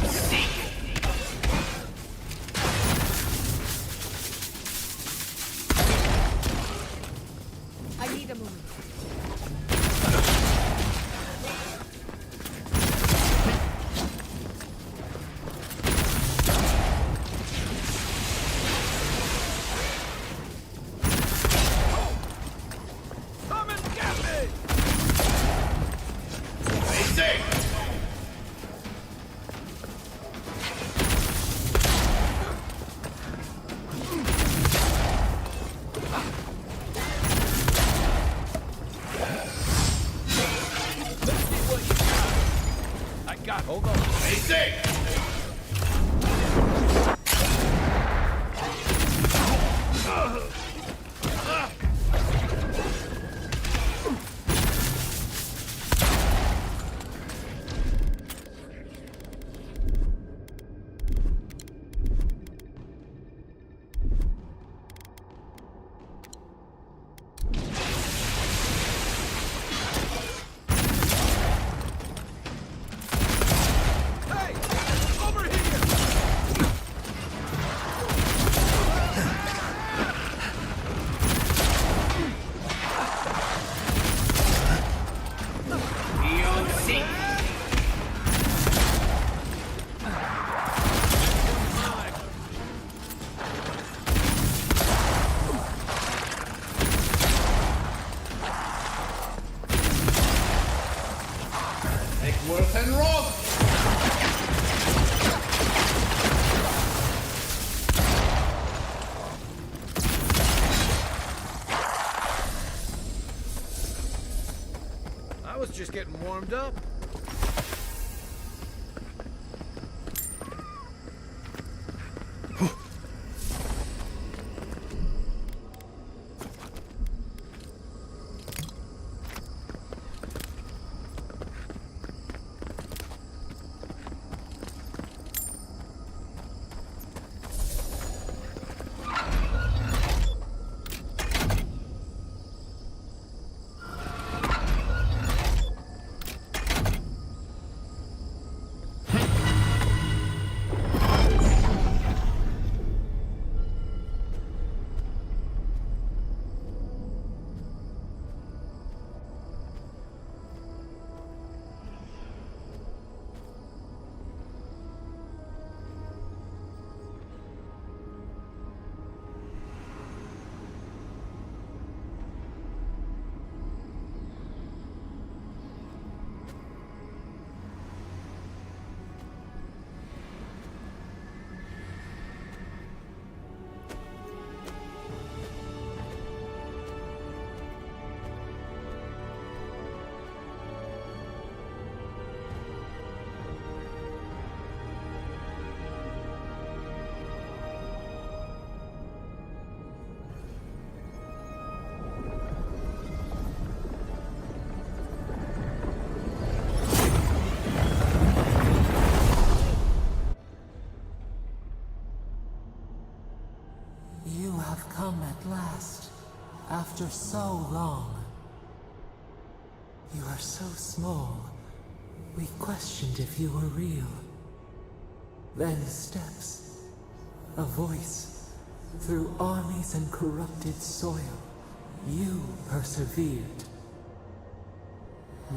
Seek! got it. Hold on. Stay safe! Worth and rob! I was just getting warmed up. Come at last, after so long. You are so small, we questioned if you were real. Then steps, a voice, through armies and corrupted soil. You persevered.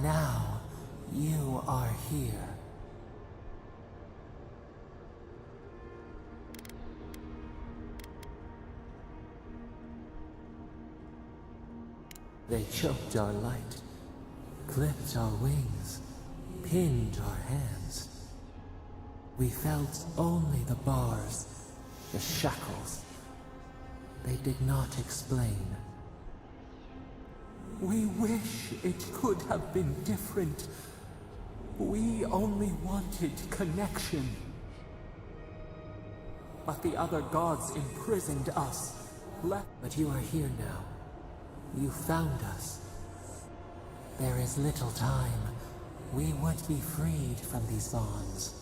Now, you are here. They choked our light, clipped our wings, pinned our hands. We felt only the bars, the shackles. They did not explain. We wish it could have been different. We only wanted connection. But the other gods imprisoned us. But you are here now. You found us. There is little time. We would be freed from these bonds.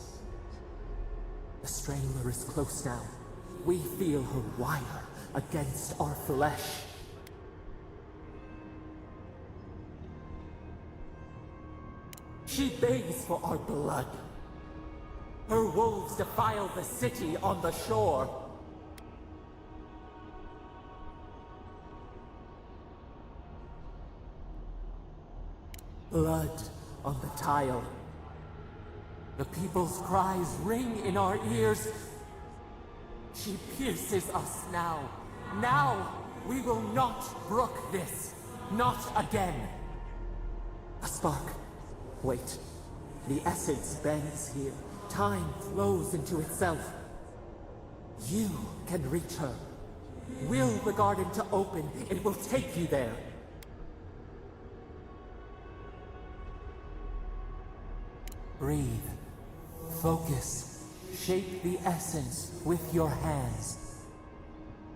The Strangler is close now. We feel her wire against our flesh. She begs for our blood. Her wolves defile the city on the shore. Blood on the tile. The people's cries ring in our ears. She pierces us now. Now, we will not brook this. Not again. A spark. Wait. The essence bends here. Time flows into itself. You can reach her. Will the garden to open, it will take you there. Breathe. Focus. Shape the essence with your hands.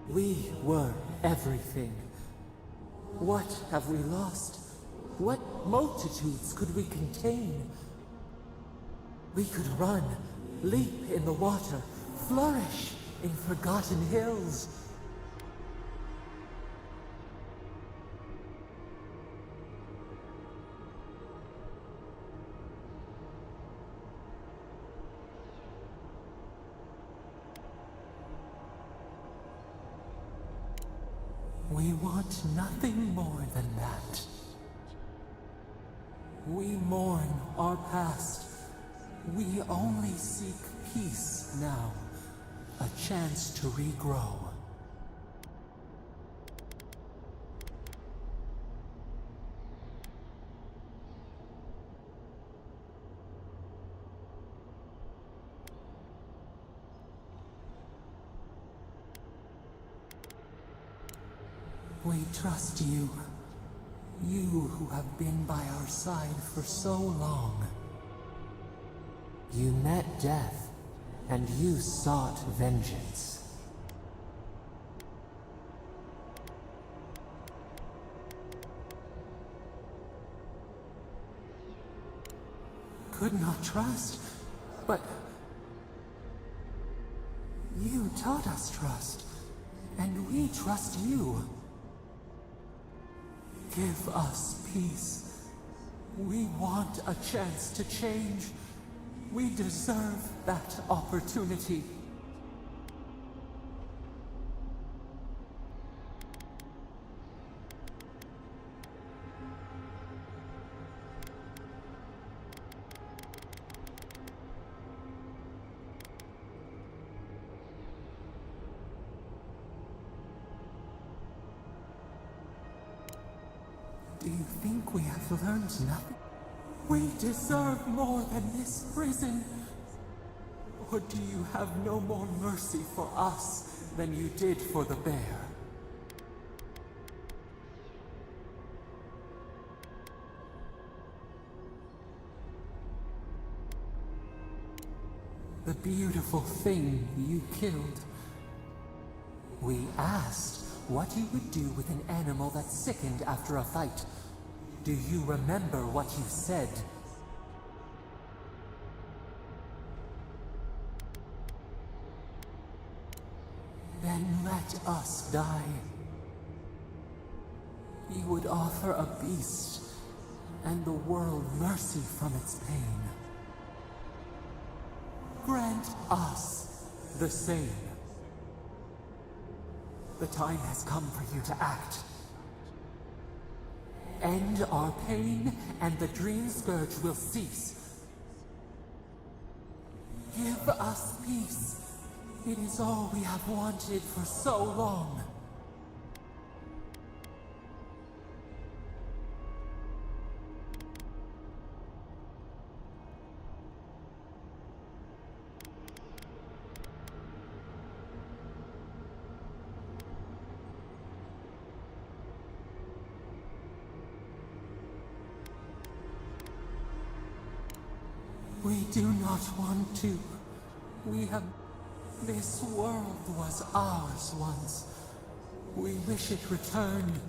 We were everything. What have we lost? What multitudes could we contain? We could run, leap in the water, flourish in forgotten hills. We want nothing more than that. We mourn our past. We only seek peace now. A chance to regrow. We trust you. You who have been by our side for so long. You met death, and you sought vengeance. Could not trust, but you taught us trust, and we trust you. Give us peace. We want a chance to change. We deserve that opportunity. Do you think we have learned nothing? We deserve more than this prison. Or do you have no more mercy for us than you did for the bear? The beautiful thing you killed. We asked what you would do with an animal that sickened after a fight. Do you remember what you said? Then let us die. You would offer a beast, and the world mercy from its pain. Grant us the same. The time has come for you to act. End our pain, and the dream scourge will cease. Give us peace. It is all we have wanted for so long. We do not want to. We have... This world was ours once. We wish it returned.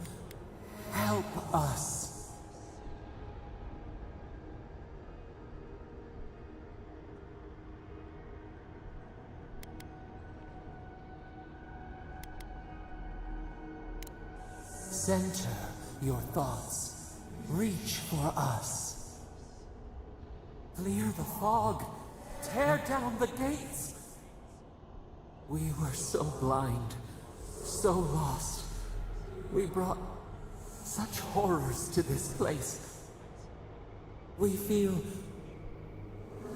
Help us. Center your thoughts. Reach for us. Clear the fog. Tear down the gates. We were so blind, so lost. We brought such horrors to this place. We feel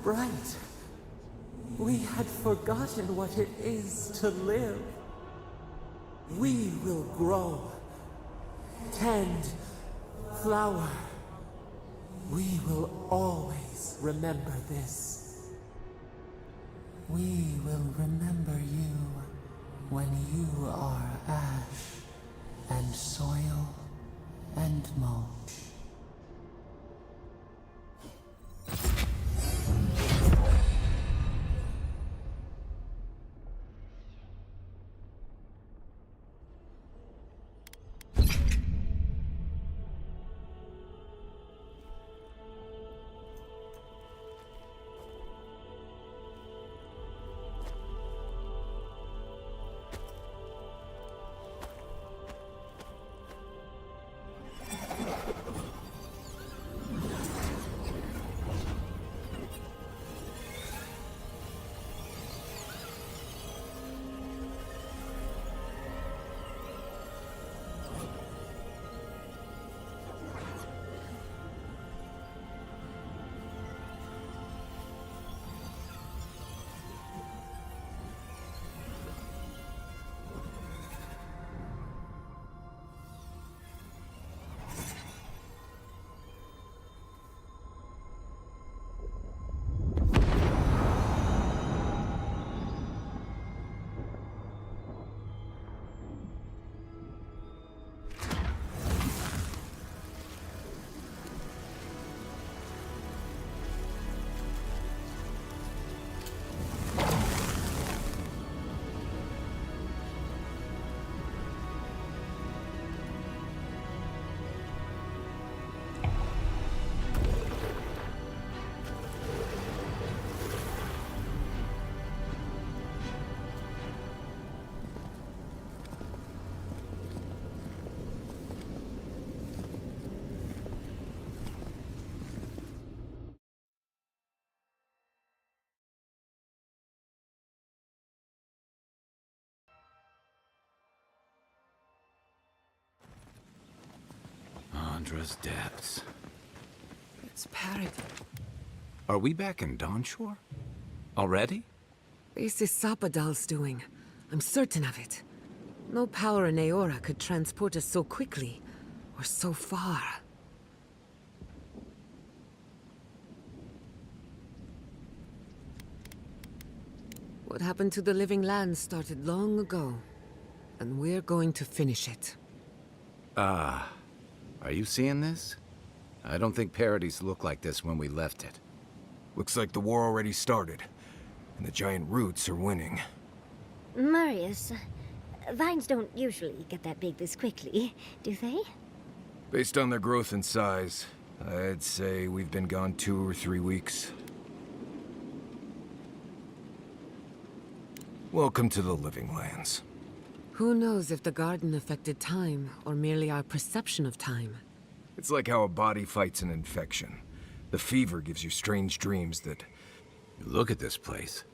bright. We had forgotten what it is to live. We will grow, tend, flower. We will always remember this. We will remember you when you are ash and soil and mulch. Chandra's depths. It's paradise. Are we back in Dawnshore? Already? This is Sapadal's doing. I'm certain of it. No power in Aora could transport us so quickly, or so far. What happened to the living land started long ago, and we're going to finish it. Ah, are you seeing this? I don't think Paradise looked like this when we left it. Looks like the war already started, and the giant roots are winning. Marius, vines don't usually get that big this quickly, do they? Based on their growth and size, I'd say we've been gone 2 or 3 weeks. Welcome to the Living Lands. Who knows if the garden affected time, or merely our perception of time? It's like how a body fights an infection. The fever gives you strange dreams that... Look at this place.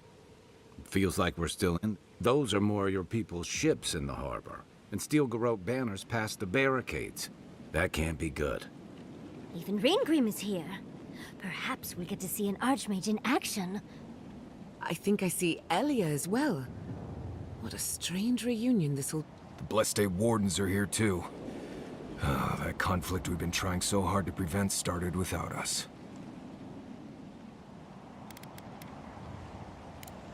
It feels like we're still in... Those are more your people's ships in the harbor, and steel garrote banners past the barricades. That can't be good. Even Reingrim is here. Perhaps we get to see an Archmage in action. I think I see Elia as well. What a strange reunion this will... The Blessed Wardens are here too. That conflict we've been trying so hard to prevent started without us.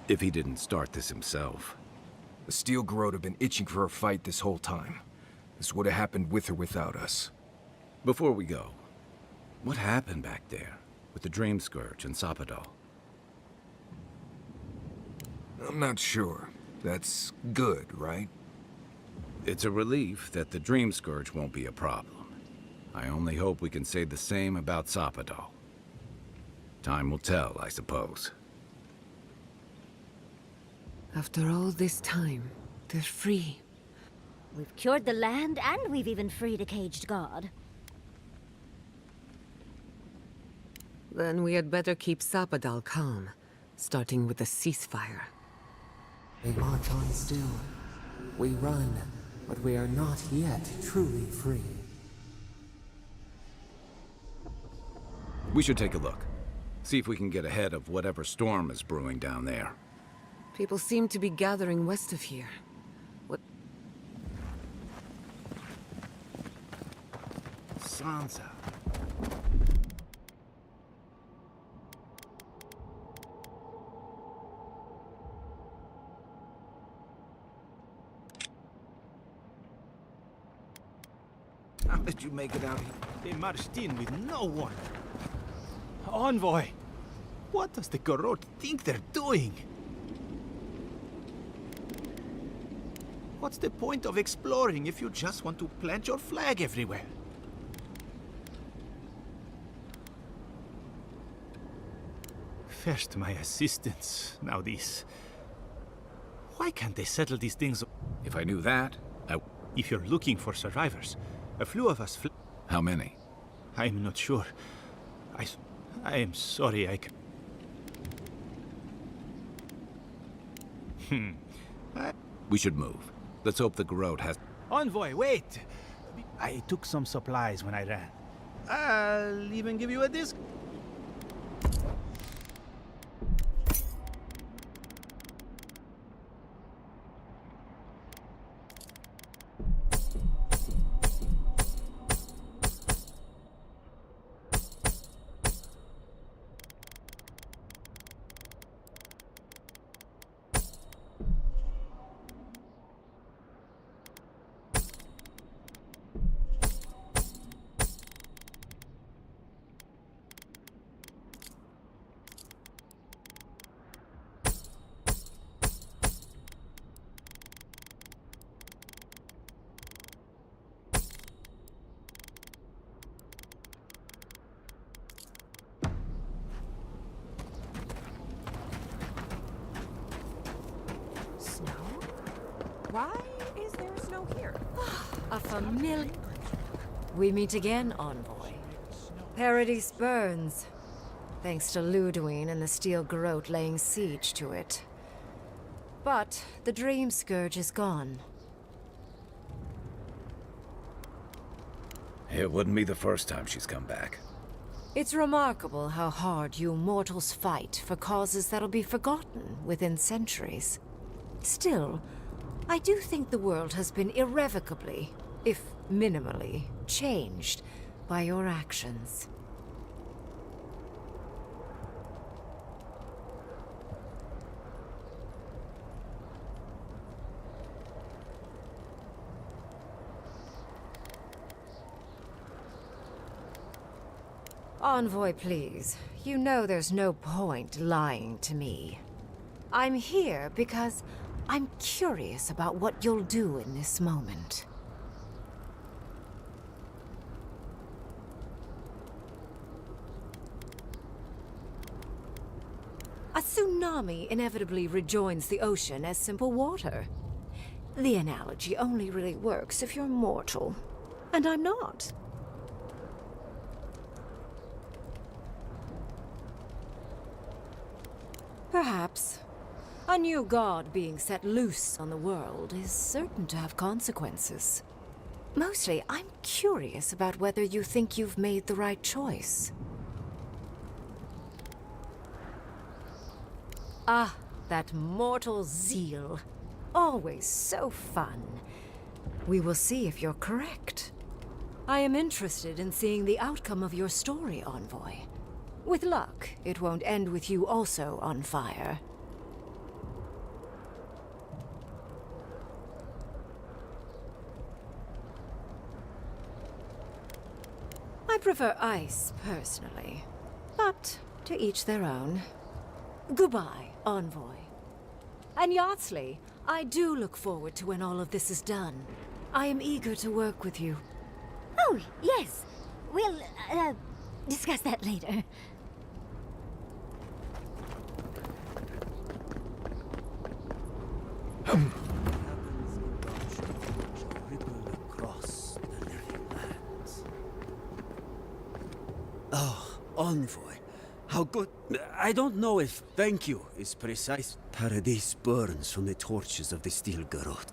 If he didn't start this himself. The Steel Garrote have been itching for a fight this whole time. This would have happened with or without us. Before we go, what happened back there with the Dream Scourge and Sapadal? I'm not sure. That's good, right? It's a relief that the Dream Scourge won't be a problem. I only hope we can say the same about Sapadal. Time will tell, I suppose. After all this time, they're free. We've cured the land, and we've even freed a caged god. Then we had better keep Sapadal calm, starting with a ceasefire. They march on still. We run, but we are not yet truly free. We should take a look. See if we can get ahead of whatever storm is brewing down there. People seem to be gathering west of here. What? Sansa. How did you make it out here? They marched in with no warning. Envoy! What does the Garrote think they're doing? What's the point of exploring if you just want to plant your flag everywhere? First my assistants, now this. Why can't they settle these things? If I knew that, If you're looking for survivors, a few of us How many? I'm not sure. I am sorry, I We should move. Let's hope the Garrote has... Envoy, wait! I took some supplies when I ran. I'll even give you a disc. Why is there snow here? A familiar... We meet again, Envoy. Paradise burns, thanks to Ludwine and the Steel Garrote laying siege to it. But the Dream Scourge is gone. It wouldn't be the first time she's come back. It's remarkable how hard you mortals fight for causes that'll be forgotten within centuries. Still, I do think the world has been irrevocably, if minimally, changed by your actions. Envoy, please. You know there's no point lying to me. I'm here because I'm curious about what you'll do in this moment. A tsunami inevitably rejoins the ocean as simple water. The analogy only really works if you're mortal. And I'm not. Perhaps. A new god being set loose on the world is certain to have consequences. Mostly, I'm curious about whether you think you've made the right choice. Ah, that mortal zeal. Always so fun. We will see if you're correct. I am interested in seeing the outcome of your story, Envoy. With luck, it won't end with you also on fire. I prefer ice, personally. But to each their own. Goodbye, Envoy. And Yardsley, I do look forward to when all of this is done. I am eager to work with you. Oh, yes. We'll, discuss that later. Oh, Envoy. How good. I don't know if thank you is precise. Paradise burns from the torches of the steel garrote.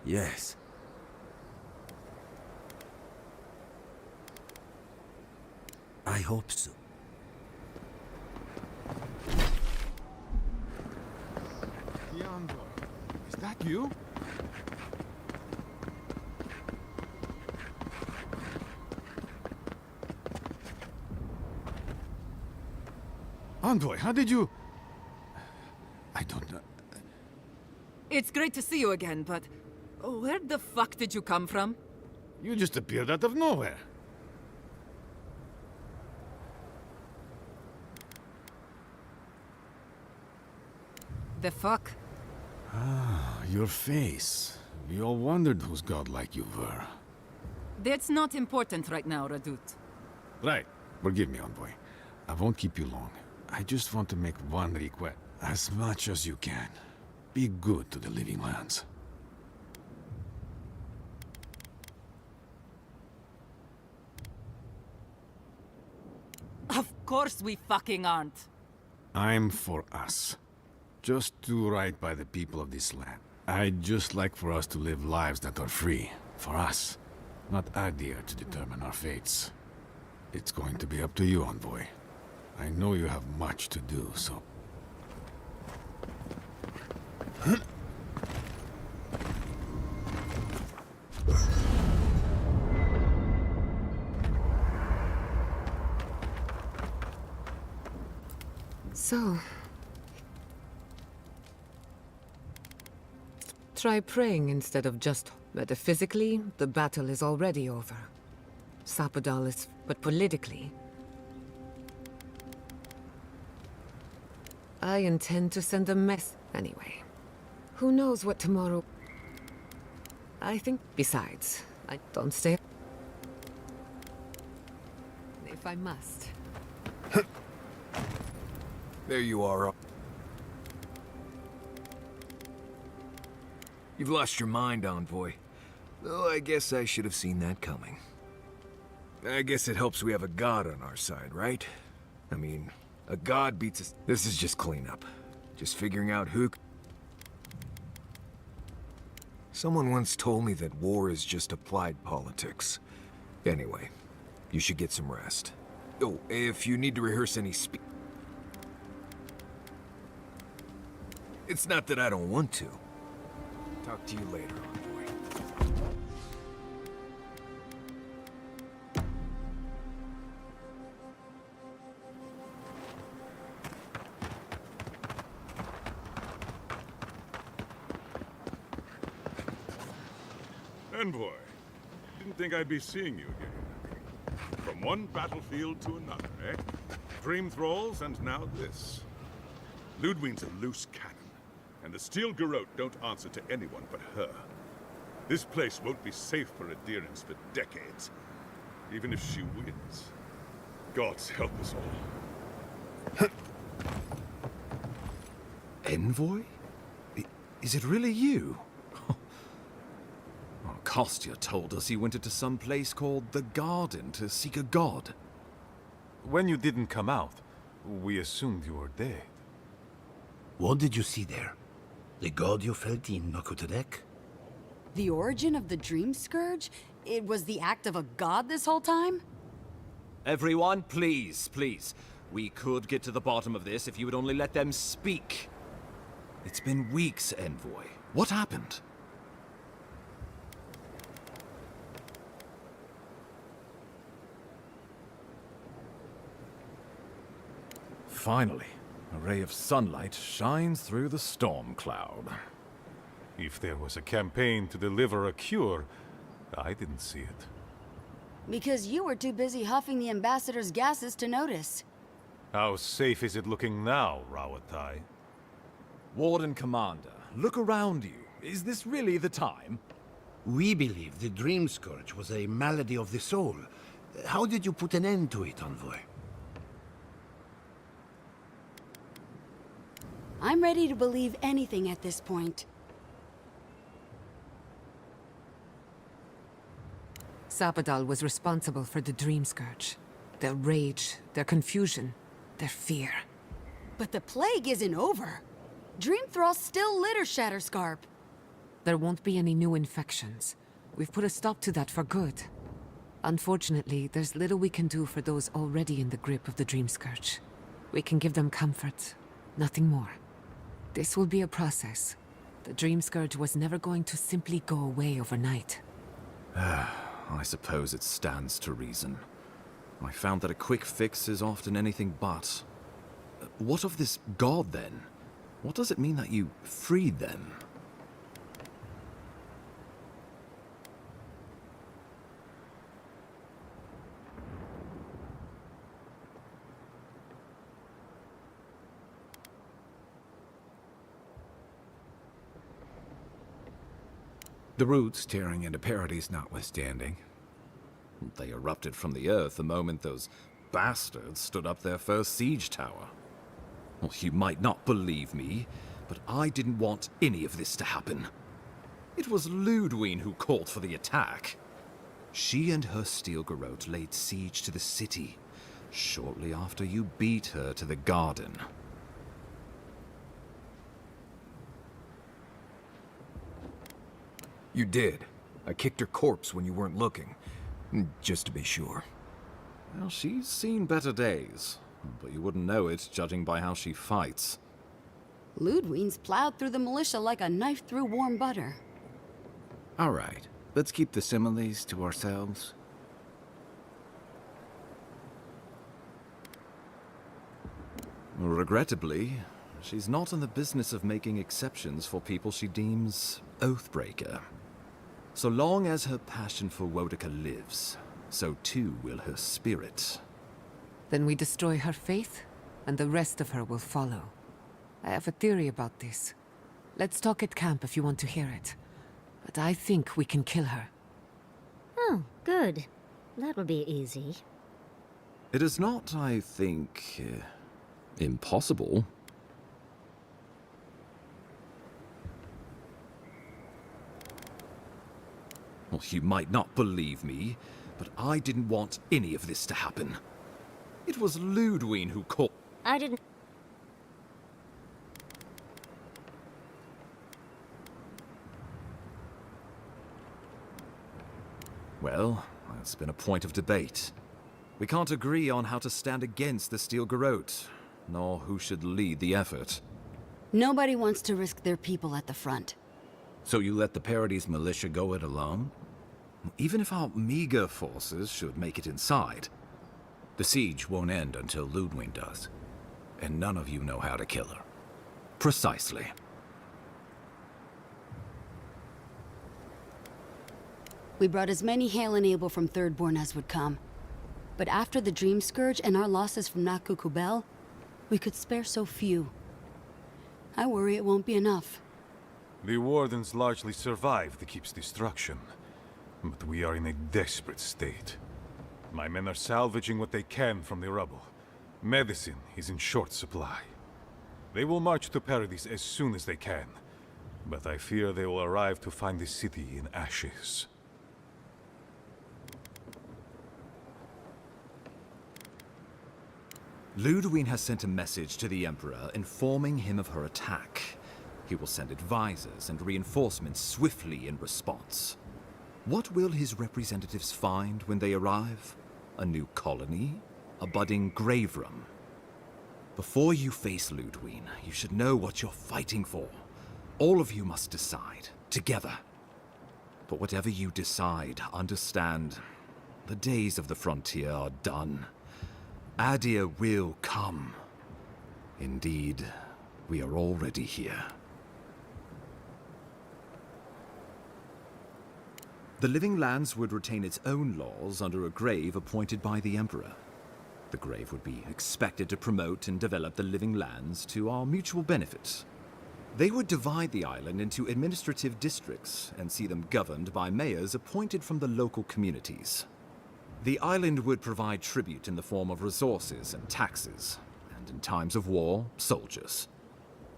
Yes. I hope so. Envoy, is that you? Envoy, how did you... I don't know. It's great to see you again, but where the fuck did you come from? You just appeared out of nowhere. The fuck? Ah, your face. We all wondered whose godlike you were. That's not important right now, Radut. Right. Forgive me, Envoy. I won't keep you long. I just want to make one request. As much as you can. Be good to the living lands. Of course we fucking aren't. I'm for us. Just do right by the people of this land. I'd just like for us to live lives that are free. For us. Not Adir to determine our fates. It's going to be up to you, Envoy. I know you have much to do, so... So... try praying instead of just... Metaphysically, the battle is already over. Sapadal is... but politically... I intend to send a mess anyway. Who knows what tomorrow... I think... Besides, I don't stay... If I must. There you are. You've lost your mind, Envoy. Though I guess I should have seen that coming. I guess it helps we have a god on our side, right? I mean, a god beats us. This is just cleanup. Just figuring out who... Someone once told me that war is just applied politics. Anyway, you should get some rest. Oh, if you need to rehearse any It's not that I don't want to. Talk to you later, Envoy. Envoy, didn't think I'd be seeing you again. From one battlefield to another, eh? Dream thralls, and now this. Ludwine's a loose cannon, and the Steel Garrote don't answer to anyone but her. This place won't be safe for adherents for decades, even if she wins. Gods help us all. Envoy? Is it really you? Kostya told us he went into some place called the Garden to seek a god. When you didn't come out, we assumed you were dead. What did you see there? The god you felt in Nokotorek? The origin of the Dream Scourge? It was the act of a god this whole time? Everyone, please, please. We could get to the bottom of this if you would only let them speak. It's been weeks, Envoy. What happened? Finally, a ray of sunlight shines through the storm cloud. If there was a campaign to deliver a cure, I didn't see it. Because you were too busy huffing the ambassador's gases to notice. How safe is it looking now, Rawatai? Warden Commander, look around you. Is this really the time? We believe the Dream Scourge was a malady of the soul. How did you put an end to it, Envoy? I'm ready to believe anything at this point. Sapadal was responsible for the Dream Scourge. Their rage, their confusion, their fear. But the plague isn't over. Dream Thralls still litter Shatterscarp. There won't be any new infections. We've put a stop to that for good. Unfortunately, there's little we can do for those already in the grip of the Dream Scourge. We can give them comfort, nothing more. This will be a process. The Dream Scourge was never going to simply go away overnight. I suppose it stands to reason. I found that a quick fix is often anything but. What of this god, then? What does it mean that you freed them? The roots tearing into Paradise notwithstanding. They erupted from the earth the moment those bastards stood up their first siege tower. Well, you might not believe me, but I didn't want any of this to happen. It was Ludwine who called for the attack. She and her Steel Garrote laid siege to the city, shortly after you beat her to the garden. You did. I kicked her corpse when you weren't looking. Just to be sure. Well, she's seen better days, but you wouldn't know it judging by how she fights. Ludwine's plowed through the militia like a knife through warm butter. All right, let's keep the similes to ourselves. Regrettably, she's not in the business of making exceptions for people she deems oathbreaker. So long as her passion for Wodika lives, so too will her spirit. Then we destroy her faith, and the rest of her will follow. I have a theory about this. Let's talk at camp if you want to hear it. But I think we can kill her. Oh, good. That will be easy. It is not, I think, impossible. Well, you might not believe me, but I didn't want any of this to happen. It was Ludwine who called. I didn't. Well, that's been a point of debate. We can't agree on how to stand against the Steel Garrote, nor who should lead the effort. Nobody wants to risk their people at the front. So you let the Paradis militia go it alone? Even if our meager forces should make it inside, The siege won't end until Ludwig does. And none of you know how to kill her. precisely. We brought as many Hail and Abel from Thirdborn as would come. But after the Dream Scourge and our losses from Nakukubel, we could spare so few. I worry it won't be enough. The Wardens largely survived the keep's destruction, but we are in a desperate state. My men are salvaging what they can from the rubble. Medicine is in short supply. They will march to Paradis as soon as they can, but I fear they will arrive to find the city in ashes. Ludwig has sent a message to the Emperor informing him of her attack. He will send advisors and reinforcements swiftly in response. What will his representatives find when they arrive? A new colony? A budding grave room? Before you face Ludwig, you should know what you're fighting for. All of you must decide, together. But whatever you decide, understand, the days of the frontier are done. Adir will come. Indeed, we are already here. The Living Lands would retain its own laws under a grave appointed by the Emperor. The grave would be expected to promote and develop the Living Lands to our mutual benefit. They would divide the island into administrative districts and see them governed by mayors appointed from the local communities. The island would provide tribute in the form of resources and taxes, and in times of war, soldiers.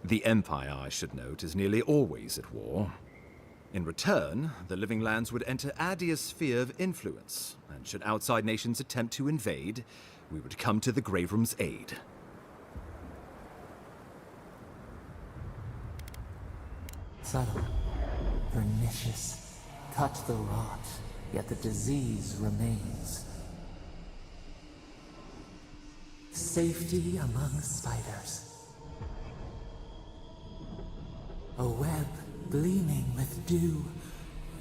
The Empire, I should note, is nearly always at war. In return, the Living Lands would enter Adir's sphere of influence, and should outside nations attempt to invade, we would come to the Grave Room's aid. Subtle, pernicious, cut the rot, yet the disease remains. Safety among spiders. A web gleaming with dew.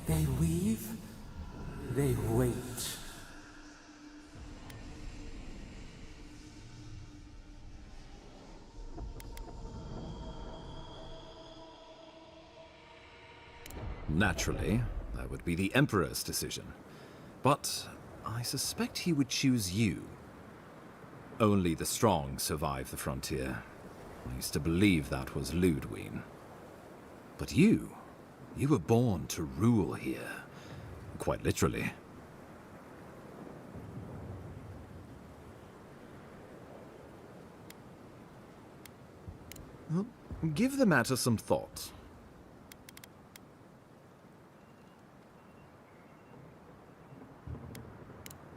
They weave, they wait. Naturally, that would be the Emperor's decision. But I suspect he would choose you. Only the strong survive the frontier. I used to believe that was Ludwig. But you were born to rule here. Quite literally. Well, give the matter some thought.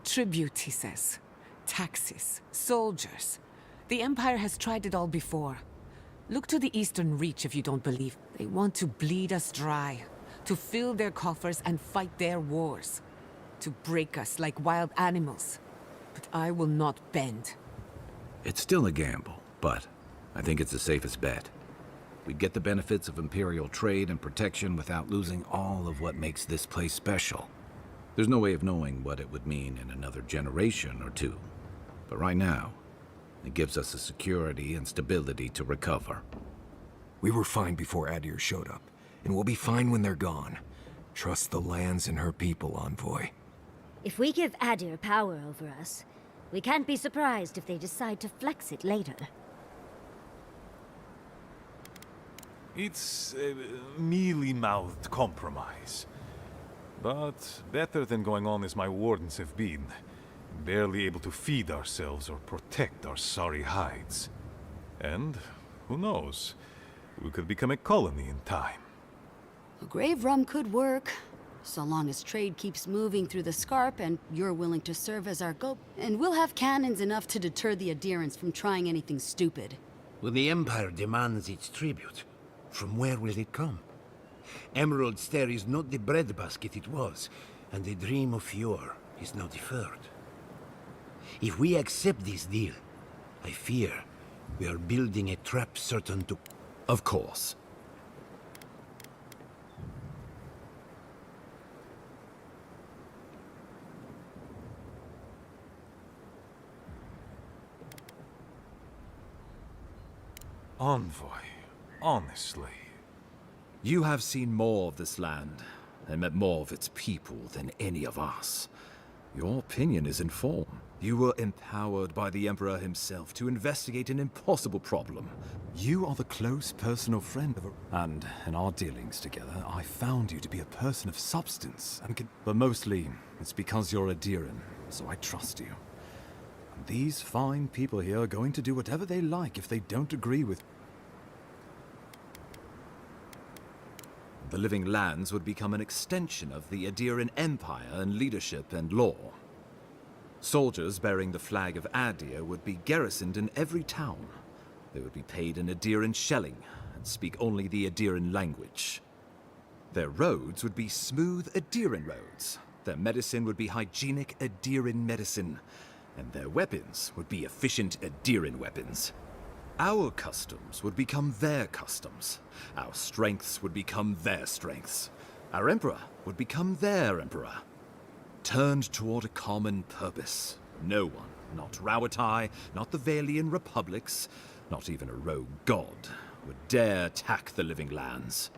Tribute, he says. Taxes, soldiers. The Empire has tried it all before. Look to the Eastern Reach if you don't believe. They want to bleed us dry, to fill their coffers and fight their wars, to break us like wild animals. But I will not bend. It's still a gamble, but I think it's the safest bet. We'd get the benefits of Imperial trade and protection without losing all of what makes this place special. There's no way of knowing what it would mean in another generation or two. But right now, it gives us the security and stability to recover. We were fine before Adir showed up, and we'll be fine when they're gone. Trust the lands and her people, Envoy. If we give Adir power over us, we can't be surprised if they decide to flex it later. It's a mealy-mouthed compromise. But better than going on as my wardens have been. Barely able to feed ourselves or protect our sorry hides. And, who knows, we could become a colony in time. A grave room could work, so long as trade keeps moving through the Scarp and you're willing to serve as our go. And we'll have cannons enough to deter the adherents from trying anything stupid. When the Empire demands its tribute, from where will it come? Emerald Stair is not the breadbasket it was. and the dream of yore is now deferred. If we accept this deal, I fear we are building a trap certain to... Of course. Envoy, honestly. You have seen more of this land, and met more of its people than any of us. Your opinion is informed. You were empowered by the Emperor himself to investigate an impossible problem. You are the close personal friend of And in our dealings together, I found you to be a person of substance, and but mostly, it's because you're a Adiran, so I trust you. These fine people here are going to do whatever they like if they don't agree with... The Living Lands would become an extension of the Adiran Empire in leadership and law. Soldiers bearing the flag of Adir would be garrisoned in every town. They would be paid in Adiran shelling and speak only the Adiran language. Their roads would be smooth Adiran roads. Their medicine would be hygienic Adiran medicine. And their weapons would be efficient Adiran weapons. Our customs would become their customs. Our strengths would become their strengths. Our emperor would become their emperor. Turned toward a common purpose. No one, not Rauatai, not the Valian republics, not even a rogue god, would dare attack the Living Lands.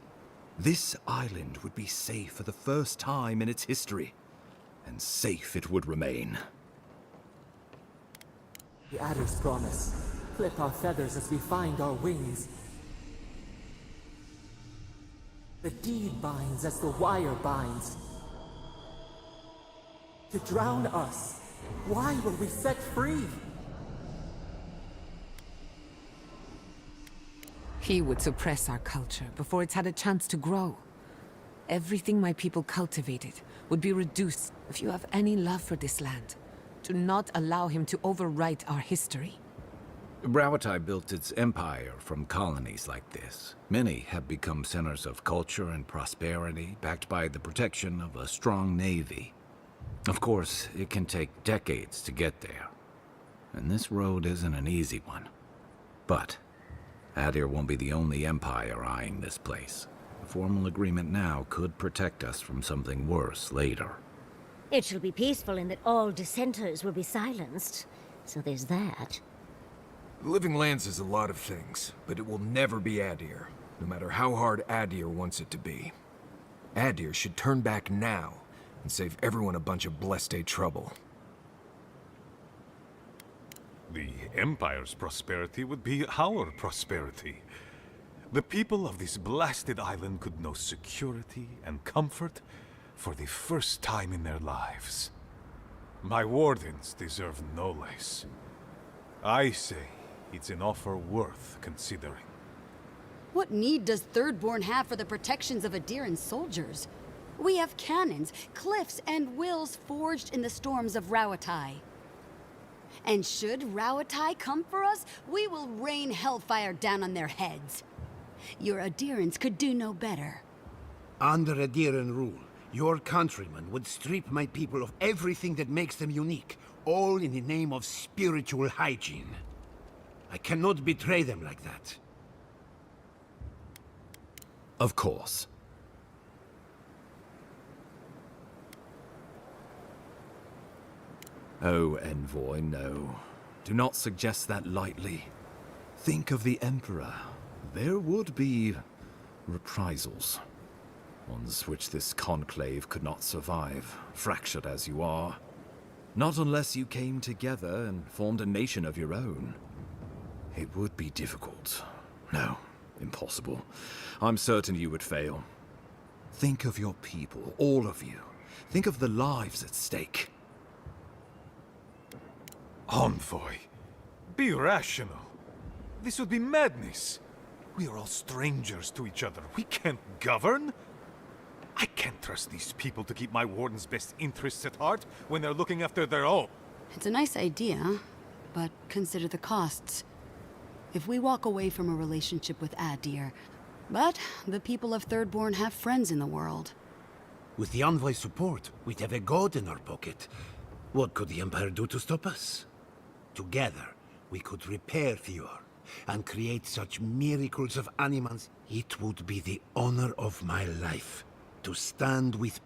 This island would be safe for the first time in its history, and safe it would remain. The adder's promise. Flip our feathers as we find our wings. The deed binds as the wire binds. To drown us, why were we set free? He would suppress our culture before it's had a chance to grow. Everything my people cultivated would be reduced. If you have any love for this land, do not allow him to overwrite our history. Rauatai built its empire from colonies like this. Many have become centers of culture and prosperity, backed by the protection of a strong navy. Of course, it can take decades to get there. And this road isn't an easy one. But Adir won't be the only empire eyeing this place. A formal agreement now could protect us from something worse later. It shall be peaceful in that all dissenters will be silenced. So there's that. The Living Lands is a lot of things, but it will never be Adir, no matter how hard Adir wants it to be. Adir should turn back now and save everyone a bunch of blessed trouble. The Empire's prosperity would be our prosperity. The people of this blasted island could know security and comfort for the first time in their lives. My wardens deserve no less. I say it's an offer worth considering. What need does Thirdborn have for the protections of Adiran soldiers? We have cannons, cliffs, and wills forged in the storms of Rauatai. And should Rauatai come for us, we will rain hellfire down on their heads. Your Adirans could do no better. Under Adiran rule, your countrymen would strip my people of everything that makes them unique, all in the name of spiritual hygiene. I cannot betray them like that. Of course. Oh, Envoy, no. Do not suggest that lightly. Think of the Emperor. There would be reprisals. Ones which this conclave could not survive, fractured as you are. Not unless you came together and formed a nation of your own. It would be difficult. No, impossible. I'm certain you would fail. Think of your people, all of you. Think of the lives at stake. Envoy, be rational. This would be madness. We are all strangers to each other. We can't govern. I can't trust these people to keep my warden's best interests at heart when they're looking after their own. It's a nice idea, but consider the costs. If we walk away from a relationship with Adir, but the people of Thirdborn have friends in the world. With the Envoy's support, we'd have a god in our pocket. What could the Empire do to stop us? Together, we could repair Fjord and create such miracles of animals. It would be the honor of my life to stand with...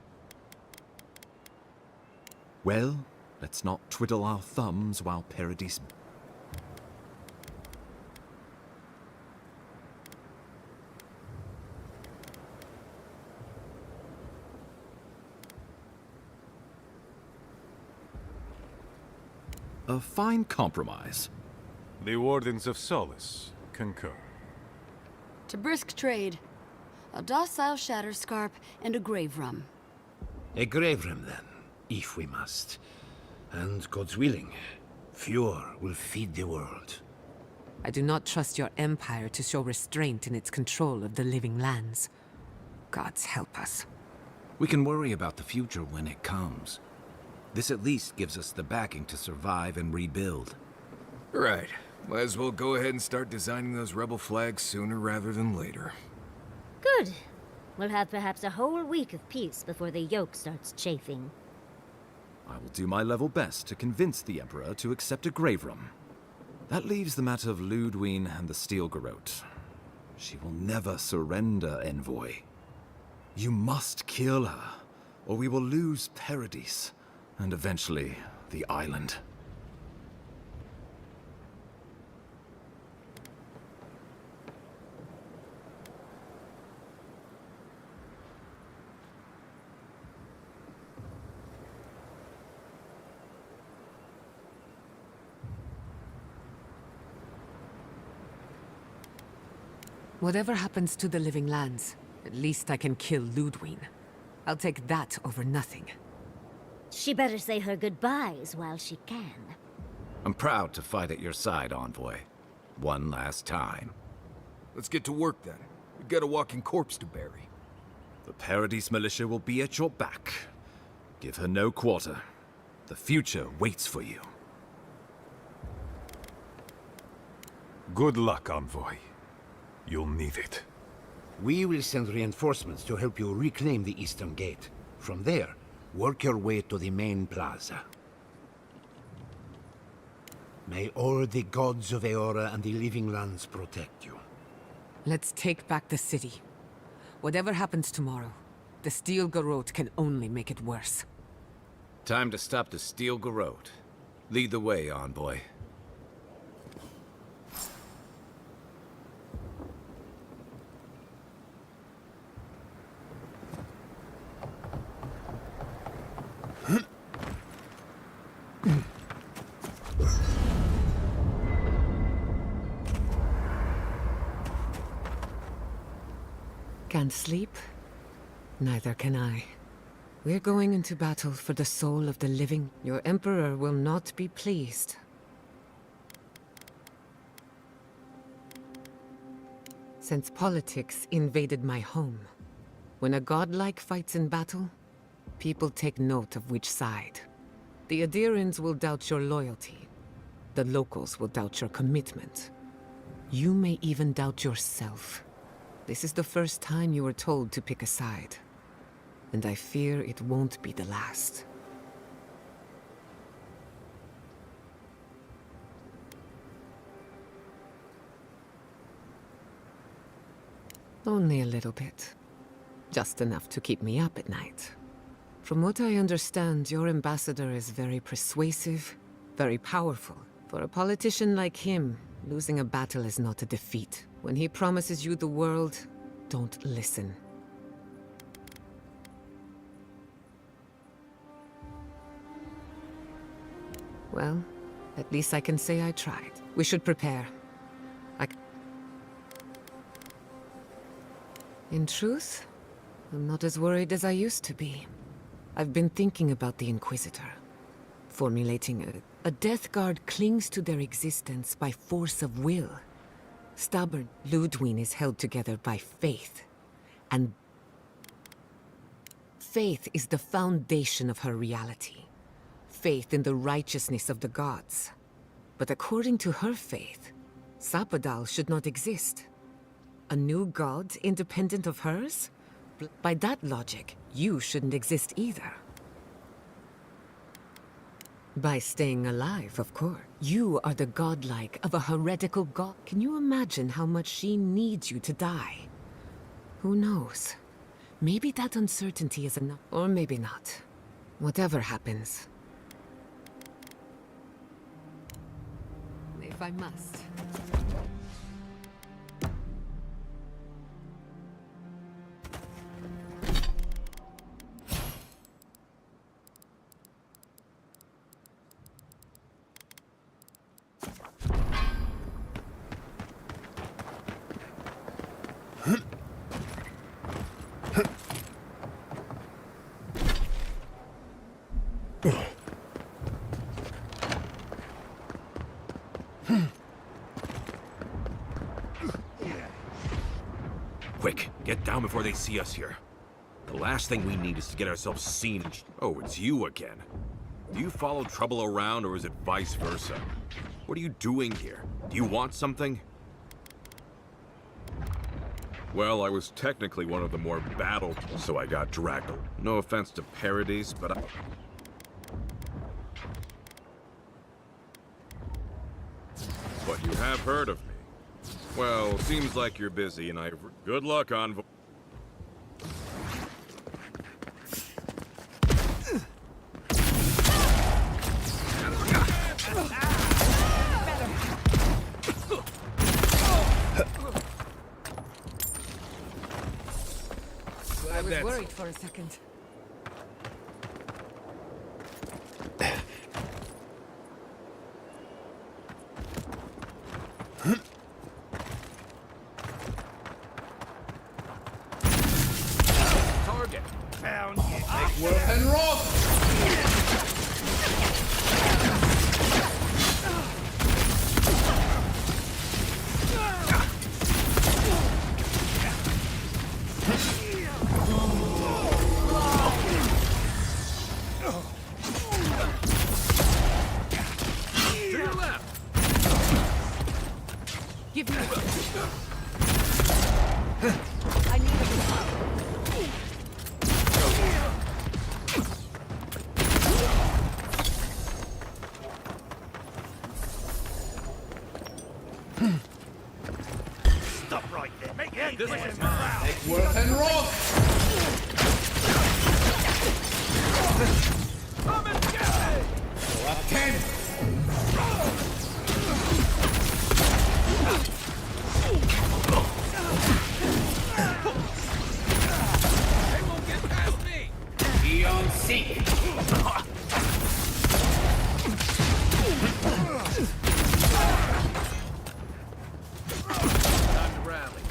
Well, let's not twiddle our thumbs while Paradis... A fine compromise. The Wardens of Solace concur. To brisk trade. A docile Shatterscarp and a Grave Rum. A grave room, then, if we must. And, God's willing, Fjord will feed the world. I do not trust your empire to show restraint in its control of the living lands. Gods help us. We can worry about the future when it comes. This at least gives us the backing to survive and rebuild. Right. Might as well go ahead and start designing those rebel flags sooner rather than later. Good. We'll have perhaps a whole week of peace before the yoke starts chafing. I will do my level best to convince the Emperor to accept a grave room. That leaves the matter of Ludwine and the Steel Garrote. She will never surrender, Envoy. You must kill her, or we will lose Paradis. And eventually, the island. Whatever happens to the living lands, at least I can kill Ludwine. I'll take that over nothing. She better say her goodbyes while she can. I'm proud to fight at your side, Envoy. One last time. Let's get to work then. We've got a walking corpse to bury. The Paradis militia will be at your back. Give her no quarter. The future waits for you. Good luck, Envoy. You'll need it. We will send reinforcements to help you reclaim the Eastern Gate. From there, work your way to the main plaza. May all the gods of Eora and the living lands protect you. Let's take back the city. Whatever happens tomorrow, the Steel Garrote can only make it worse. Time to stop the Steel Garrote. Lead the way, Envoy. Can't sleep? Neither can I. We're going into battle for the soul of the living. Your Emperor will not be pleased. Since politics invaded my home, when a godlike fights in battle, people take note of which side. The Adirans will doubt your loyalty. The locals will doubt your commitment. You may even doubt yourself. This is the first time you were told to pick a side. And I fear it won't be the last. Only a little bit. Just enough to keep me up at night. From what I understand, your ambassador is very persuasive, very powerful. For a politician like him, losing a battle is not a defeat. When he promises you the world, don't listen. Well, at least I can say I tried. We should prepare. In truth, I'm not as worried as I used to be. I've been thinking about the Inquisitor. Formulating a Death Guard clings to their existence by force of will. Stubborn, Ludwine is held together by faith. And faith is the foundation of her reality. Faith in the righteousness of the gods. But according to her faith, Sapadal should not exist. A new god independent of hers? By that logic, you shouldn't exist either. By staying alive, of course. You are the godlike of a heretical god. Can you imagine how much she needs you to die? Who knows? Maybe that uncertainty is enough. Or maybe not. Whatever happens. If I must. Quick, get down before they see us here. The last thing we need is to get ourselves seen and oh, it's you again. Do you follow trouble around, or is it vice versa? What are you doing here? Do you want something? Well, I was technically one of the more battled, so I got dragged. No offense to Paradis, but But you have heard of me. Well, seems like you're busy, and good luck, Envoy. I was worried for a second. target. Found you. Make work and roll. To your left. Give me I need a Stop right there. Make this is mine. Make work and roll. Come and get me. Go up 10. They won't get past me. Beyond seek. Time to rally.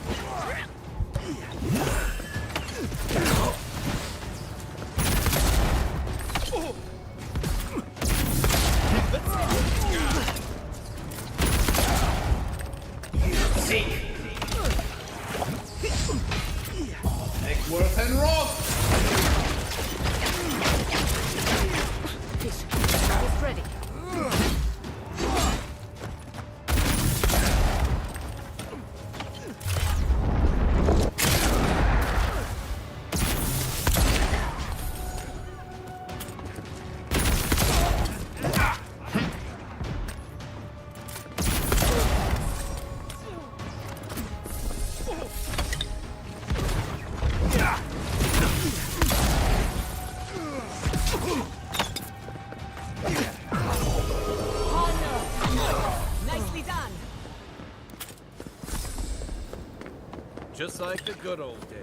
Seek. Make work and roll. Almost ready. Nicely done. Just like the good old days.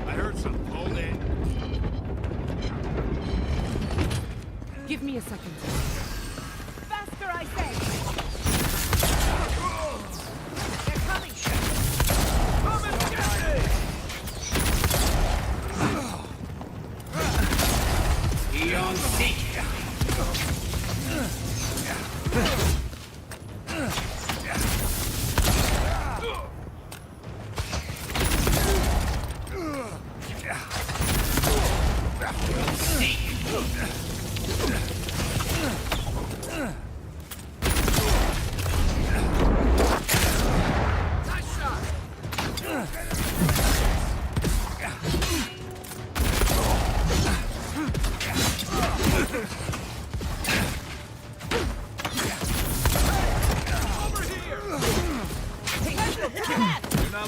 I heard some. Hold in. Give me a second. Faster, I say. They're coming. Come and get me. Beyond seek.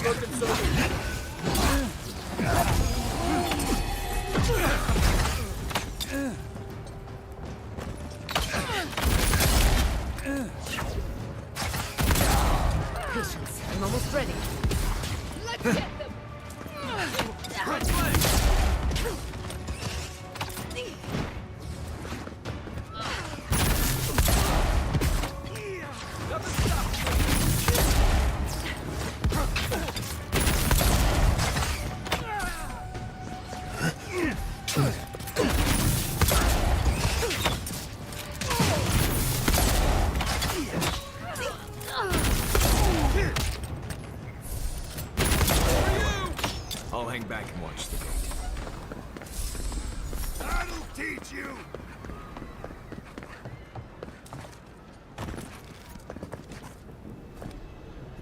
not looking so good. Patience. I'm almost ready. Let's get them! I'll hang back and watch the gate. That'll teach you!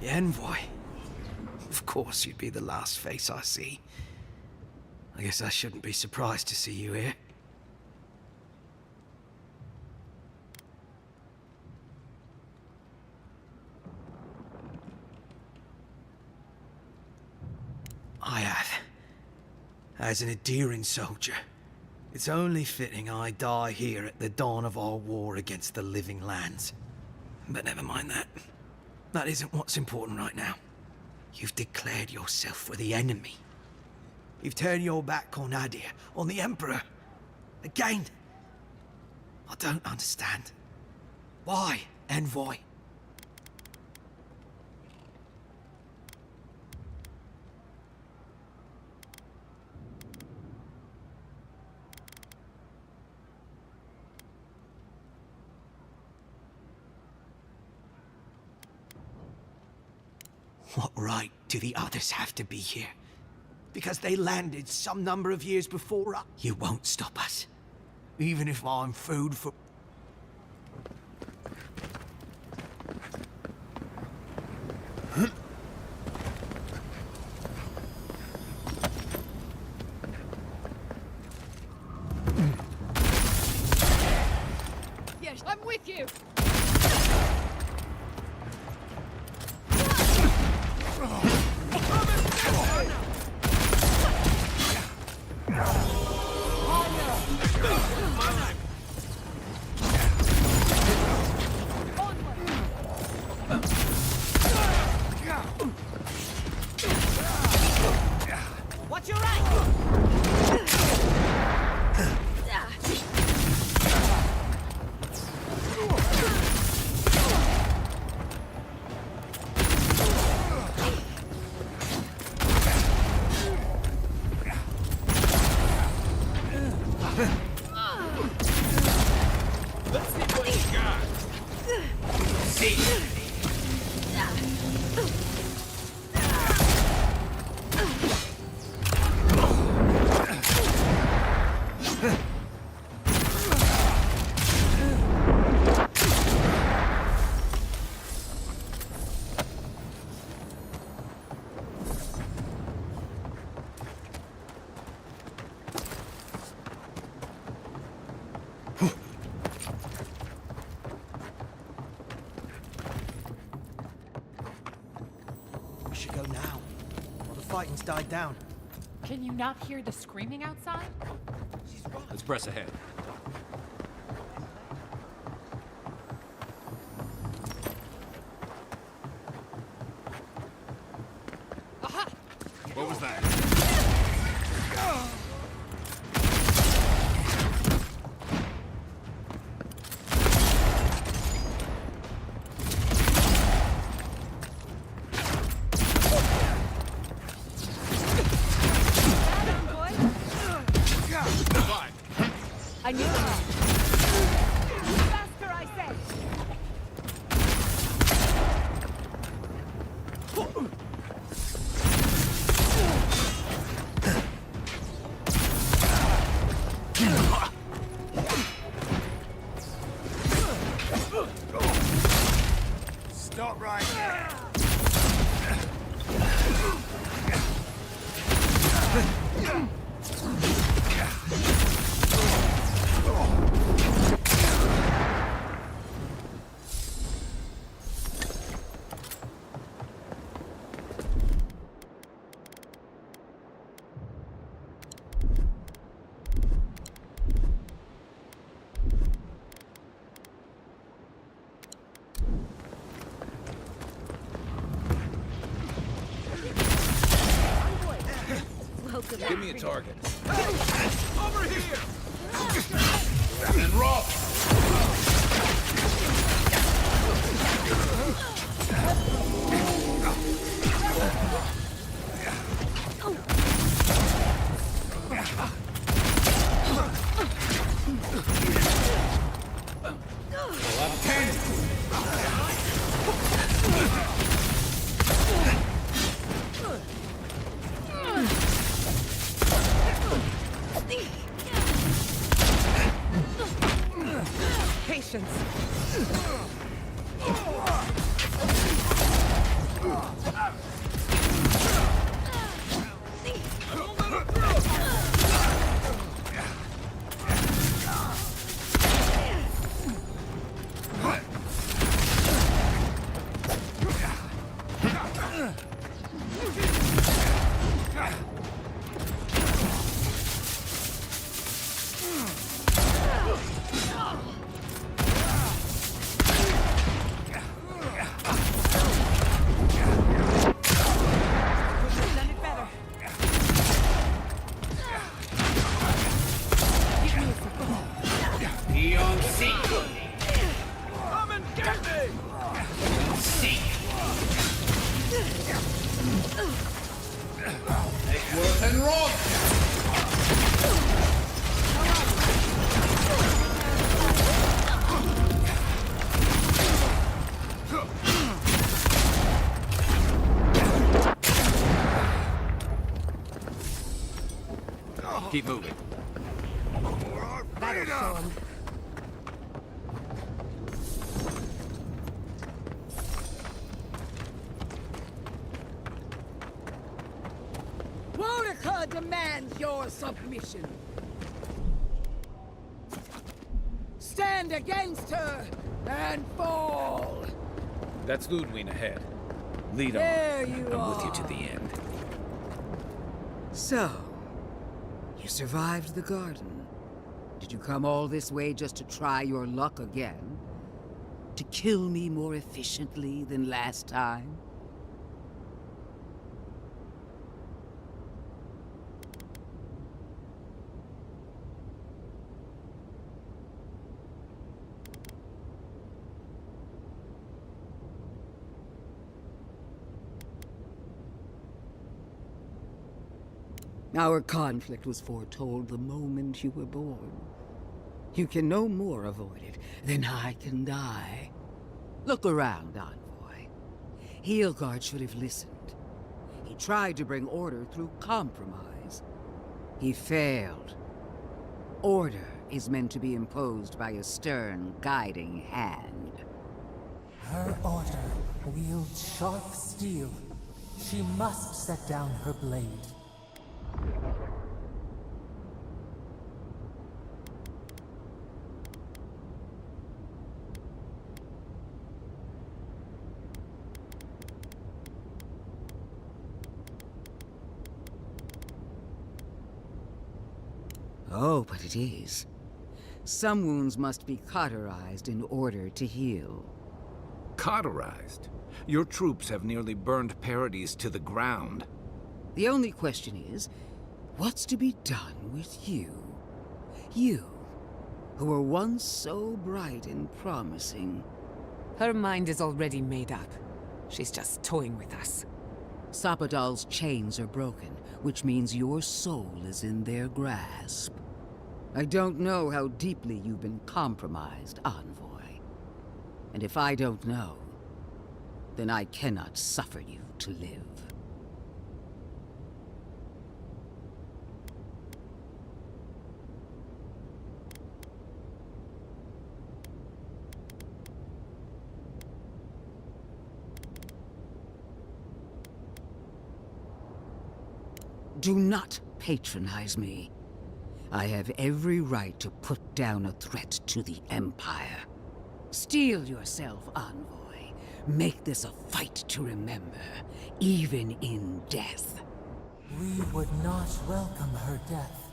The envoy? Of course you'd be the last face I see. I guess I shouldn't be surprised to see you here. I have. As an endearing soldier, it's only fitting I die here at the dawn of our war against the living lands. But never mind that. That isn't what's important right now. You've declared yourself for the enemy. You've turned your back on Adir, on the Emperor. Again. I don't understand. Why, envoy? What right do the others have to be here? Because they landed some number of years before us? You won't stop us. Even if I'm food for... Yes, I'm with you! Watch your right! Let's see what you got. See. We should go now, while the fighting's died down. Can you not hear the screaming outside? Let's press ahead. Aha! What was that? I knew it. Faster, I say. Stop right there. Give me a target. Over here! And roll! Patience. Come and get me! Worth and roll! Keep moving. That'll show him. Boudica demands your submission. Stand against her and fall. That's Ludwig ahead. Lead on. There you I'm with you are. to the end. So, you survived the garden. Did you come all this way just to try your luck again? To kill me more efficiently than last time? Our conflict was foretold the moment you were born. You can no more avoid it than I can die. Look around, Envoy. Heelguard should have listened. He tried to bring order through compromise. He failed. Order is meant to be imposed by a stern, guiding hand. Her order wields sharp steel. She must set down her blade. Oh, but it is. Some wounds must be cauterized in order to heal. Cauterized? Your troops have nearly burned Paradis to the ground. The only question is, what's to be done with you? You, who were once so bright and promising. Her mind is already made up. She's just toying with us. Sapadal's chains are broken, which means your soul is in their grasp. I don't know how deeply you've been compromised, Envoy. And if I don't know, then I cannot suffer you to live. Do not patronize me. I have every right to put down a threat to the Empire. Steel yourself, Envoy. Make this a fight to remember, even in death. We would not welcome her death.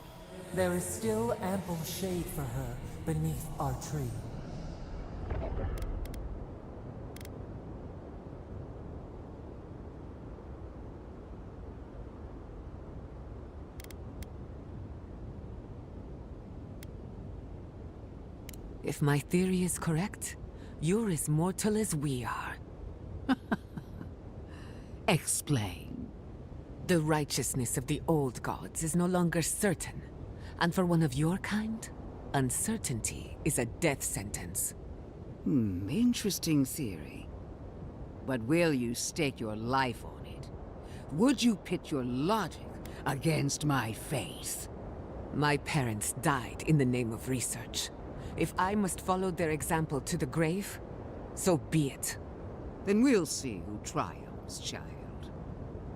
There is still ample shade for her beneath our tree. If my theory is correct, you're as mortal as we are. Explain. The righteousness of the old gods is no longer certain. And for one of your kind, uncertainty is a death sentence. Interesting theory. But will you stake your life on it? Would you pit your logic against my faith? My parents died in the name of research. If I must follow their example to the grave, so be it. Then we'll see who triumphs, child.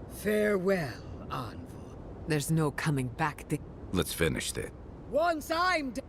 Farewell, Envoy. There's no coming back. Let's finish this. Once I'm dead.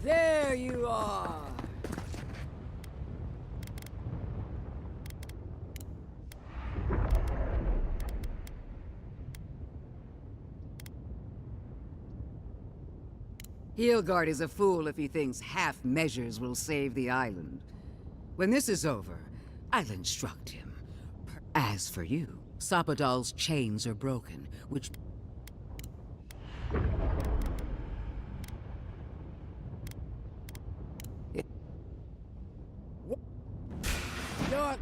There you are! Heelgard is a fool if he thinks half measures will save the island. When this is over, I'll instruct him. As for you, Sapadal's chains are broken, which... You're...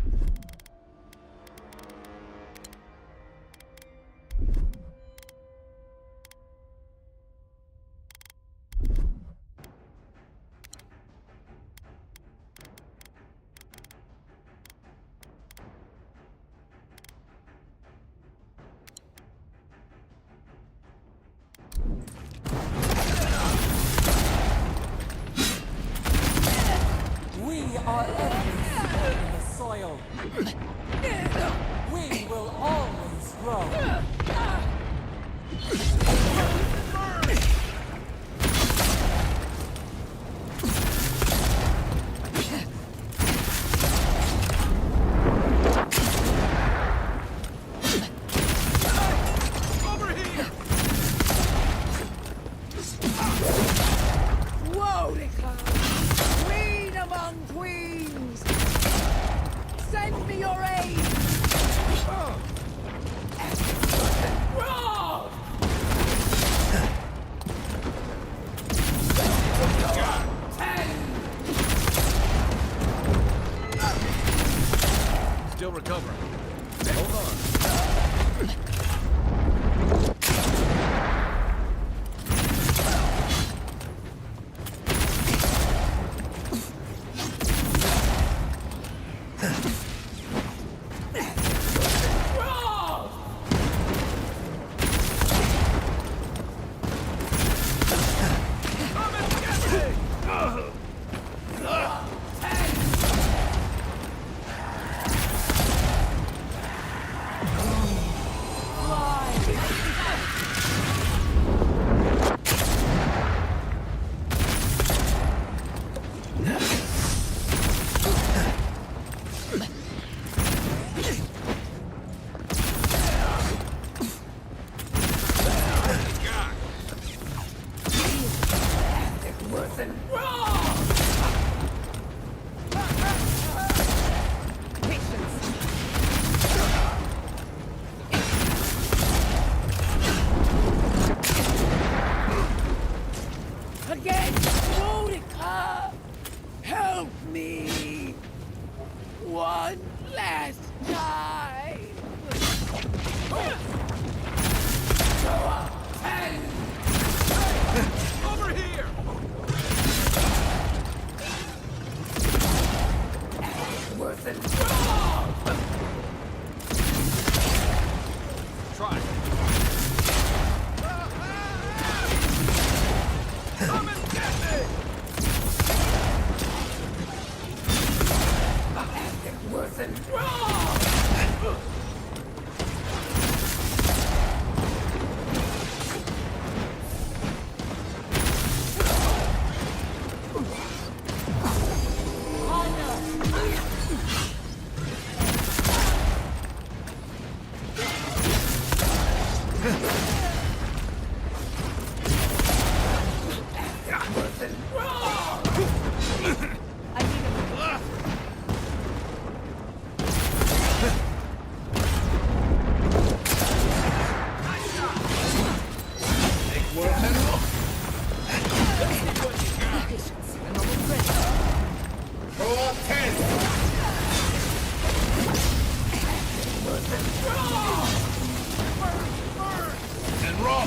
And roll!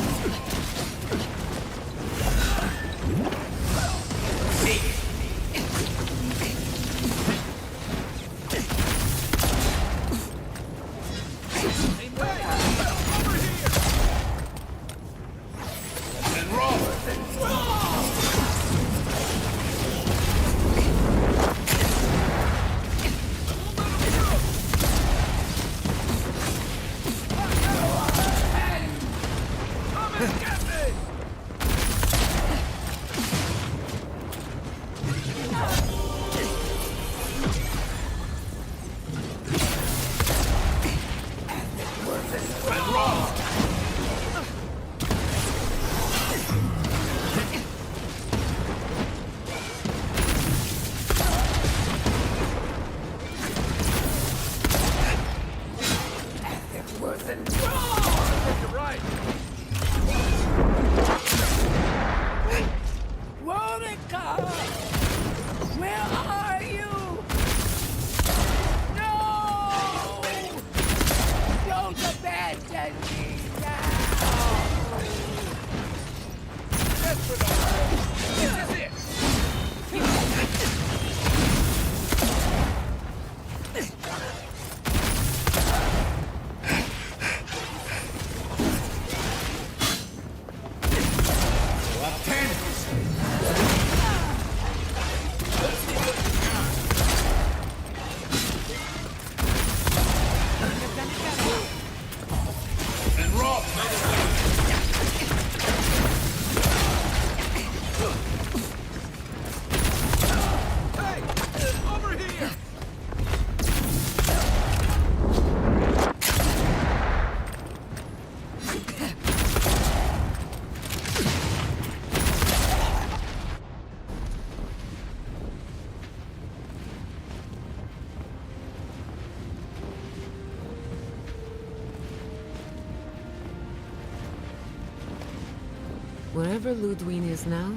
Wherever Ludwine is now,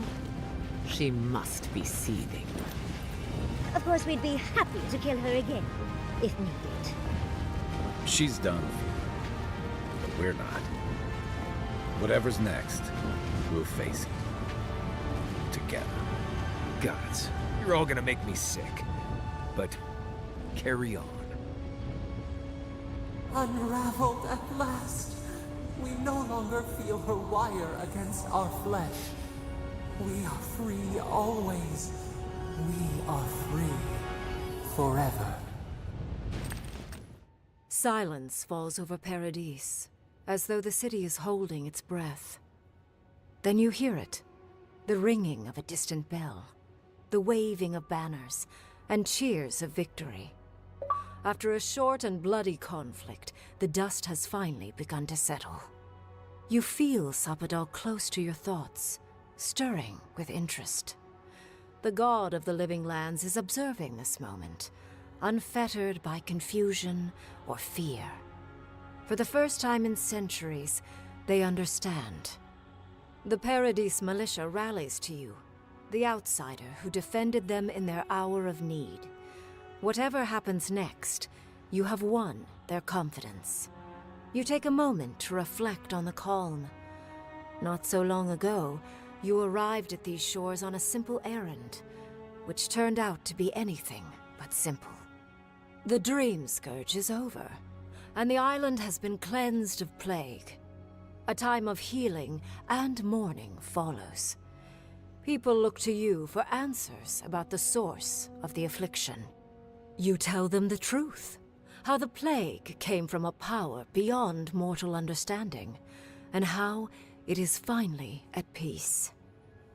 she must be seething. Of course, we'd be happy to kill her again, if needed. She's done. But we're not. Whatever's next, we'll face it. Together. Gods, you're all gonna make me sick. But carry on. Unraveled at last. We no longer feel her wire against our flesh. We are free always. We are free forever. Silence falls over Paradis, as though the city is holding its breath. Then you hear it, the ringing of a distant bell, the waving of banners, and cheers of victory. After a short and bloody conflict, the dust has finally begun to settle. You feel Sapadal close to your thoughts, stirring with interest. The god of the living lands is observing this moment, unfettered by confusion or fear. For the first time in centuries, they understand. The Paradis militia rallies to you, the outsider who defended them in their hour of need. Whatever happens next, you have won their confidence. You take a moment to reflect on the calm. Not so long ago, you arrived at these shores on a simple errand, which turned out to be anything but simple. The Dream Scourge is over, and the island has been cleansed of plague. A time of healing and mourning follows. People look to you for answers about the source of the affliction. You tell them the truth, how the plague came from a power beyond mortal understanding, and how it is finally at peace.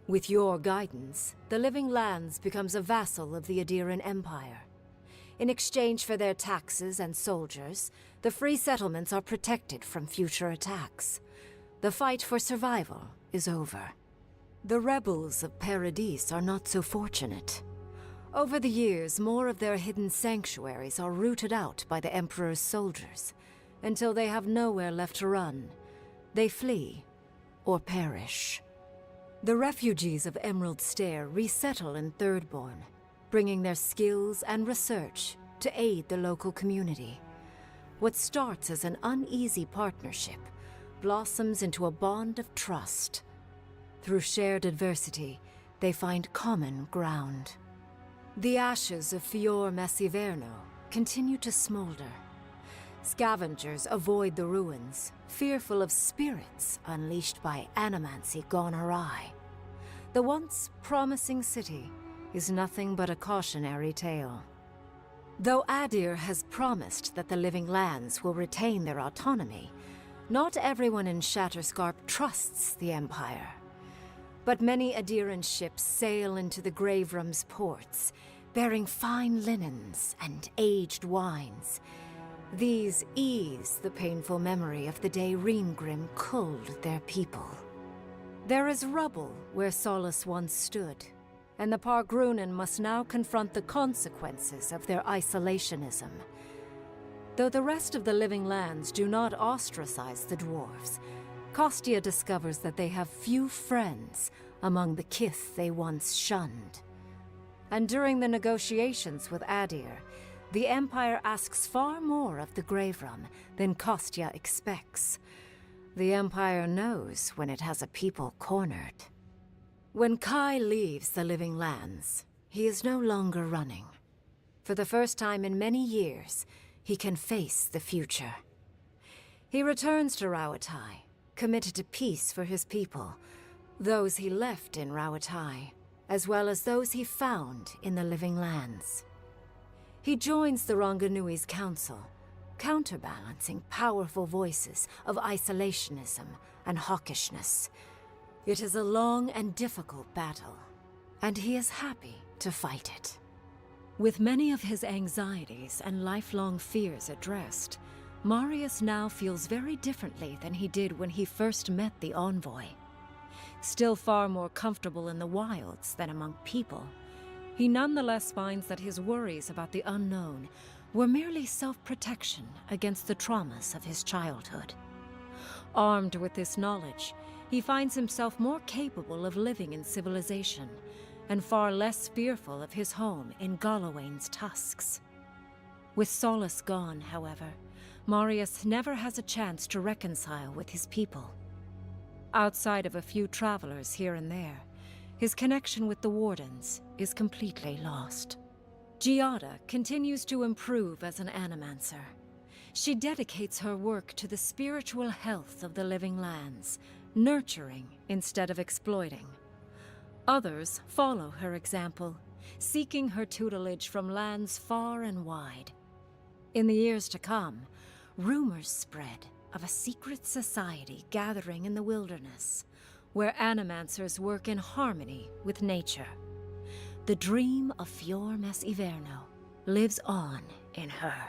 With your guidance, the Living Lands becomes a vassal of the Adiran Empire. In exchange for their taxes and soldiers, the free settlements are protected from future attacks. The fight for survival is over. The rebels of Paradis are not so fortunate. Over the years, more of their hidden sanctuaries are rooted out by the Emperor's soldiers, until they have nowhere left to run. They flee, or perish. The refugees of Emerald Stair resettle in Thirdborn, bringing their skills and research to aid the local community. What starts as an uneasy partnership blossoms into a bond of trust. Through shared adversity, they find common ground. The ashes of Fior Messiverno continue to smolder. Scavengers avoid the ruins, fearful of spirits unleashed by animancy gone awry. The once promising city is nothing but a cautionary tale. Though Adir has promised that the Living Lands will retain their autonomy, not everyone in Shatterscarp trusts the Empire. But many Adiran ships sail into the Graveroom's ports, bearing fine linens and aged wines. These ease the painful memory of the day Reengrim culled their people. There is rubble where Solace once stood, and the Pargrunen must now confront the consequences of their isolationism. Though the rest of the Living Lands do not ostracize the dwarves, Kostia discovers that they have few friends among the kith they once shunned. And during the negotiations with Adir, the Empire asks far more of the Graveroom than Kostia expects. The Empire knows when it has a people cornered. When Kai leaves the Living Lands, he is no longer running. For the first time in many years, he can face the future. He returns to Rauatai, committed to peace for his people, those he left in Rauatai, as well as those he found in the Living Lands. He joins the Ronganui's council, counterbalancing powerful voices of isolationism and hawkishness. It is a long and difficult battle, and he is happy to fight it. With many of his anxieties and lifelong fears addressed, Marius now feels very differently than he did when he first met the envoy. Still far more comfortable in the wilds than among people, he nonetheless finds that his worries about the unknown were merely self-protection against the traumas of his childhood. Armed with this knowledge, he finds himself more capable of living in civilization, and far less fearful of his home in Galawain's tusks. With Solace gone, however, Marius never has a chance to reconcile with his people. Outside of a few travelers here and there, his connection with the Wardens is completely lost. Giada continues to improve as an animancer. She dedicates her work to the spiritual health of the Living Lands, nurturing instead of exploiting. Others follow her example, seeking her tutelage from lands far and wide. In the years to come, rumors spread of a secret society gathering in the wilderness, where animancers work in harmony with nature. The dream of Fior Messiverno lives on in her.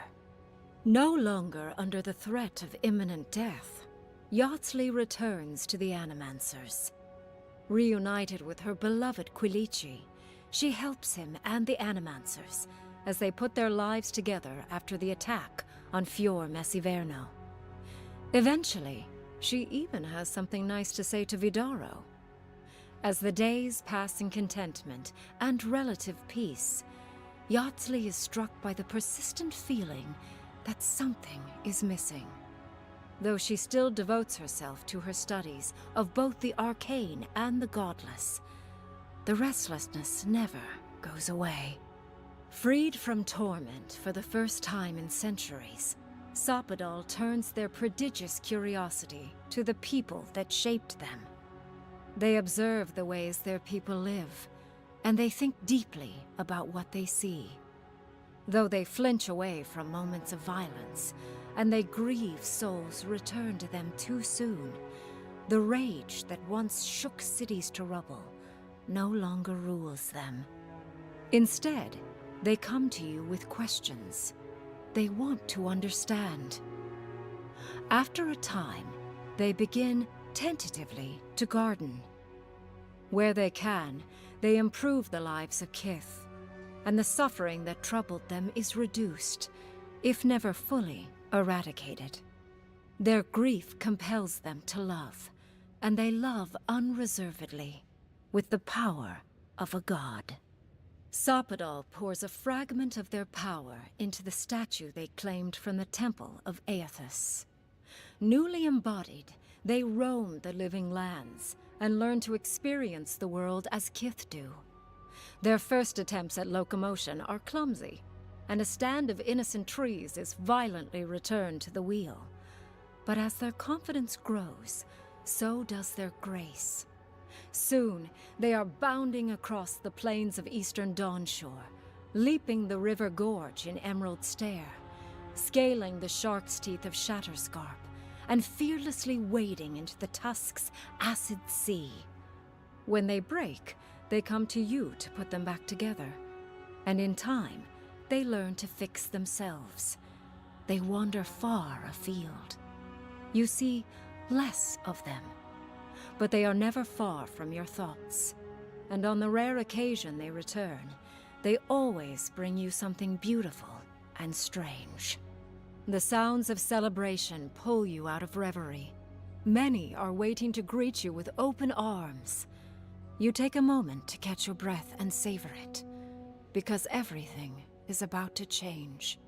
No longer under the threat of imminent death, Yatsley returns to the Animancers. Reunited with her beloved Quilici, she helps him and the Animancers as they put their lives together after the attack on Fior Messiverno. Eventually, she even has something nice to say to Vidaro. As the days pass in contentment and relative peace, Yatsley is struck by the persistent feeling that something is missing. Though she still devotes herself to her studies of both the arcane and the godless, the restlessness never goes away. Freed from torment for the first time in centuries, Sapadal turns their prodigious curiosity to the people that shaped them. They observe the ways their people live, and they think deeply about what they see. Though they flinch away from moments of violence, and they grieve souls returned to them too soon, the rage that once shook cities to rubble no longer rules them. Instead, they come to you with questions. They want to understand. After a time, they begin tentatively to garden. Where they can, they improve the lives of kith, and the suffering that troubled them is reduced, if never fully eradicated. Their grief compels them to love, and they love unreservedly, with the power of a god. Sapodal pours a fragment of their power into the statue they claimed from the temple of Aethys. Newly embodied, they roam the living lands and learn to experience the world as Kith do. Their first attempts at locomotion are clumsy, and a stand of innocent trees is violently returned to the wheel. But as their confidence grows, so does their grace. Soon, they are bounding across the plains of eastern Dawnshore, leaping the river gorge in Emerald Stair, scaling the shark's teeth of Shatterscarp, and fearlessly wading into the Tusk's acid sea. When they break, they come to you to put them back together. And in time, they learn to fix themselves. They wander far afield. You see less of them, but they are never far from your thoughts. And on the rare occasion they return, they always bring you something beautiful and strange. The sounds of celebration pull you out of reverie. Many are waiting to greet you with open arms. You take a moment to catch your breath and savor it, because everything is about to change.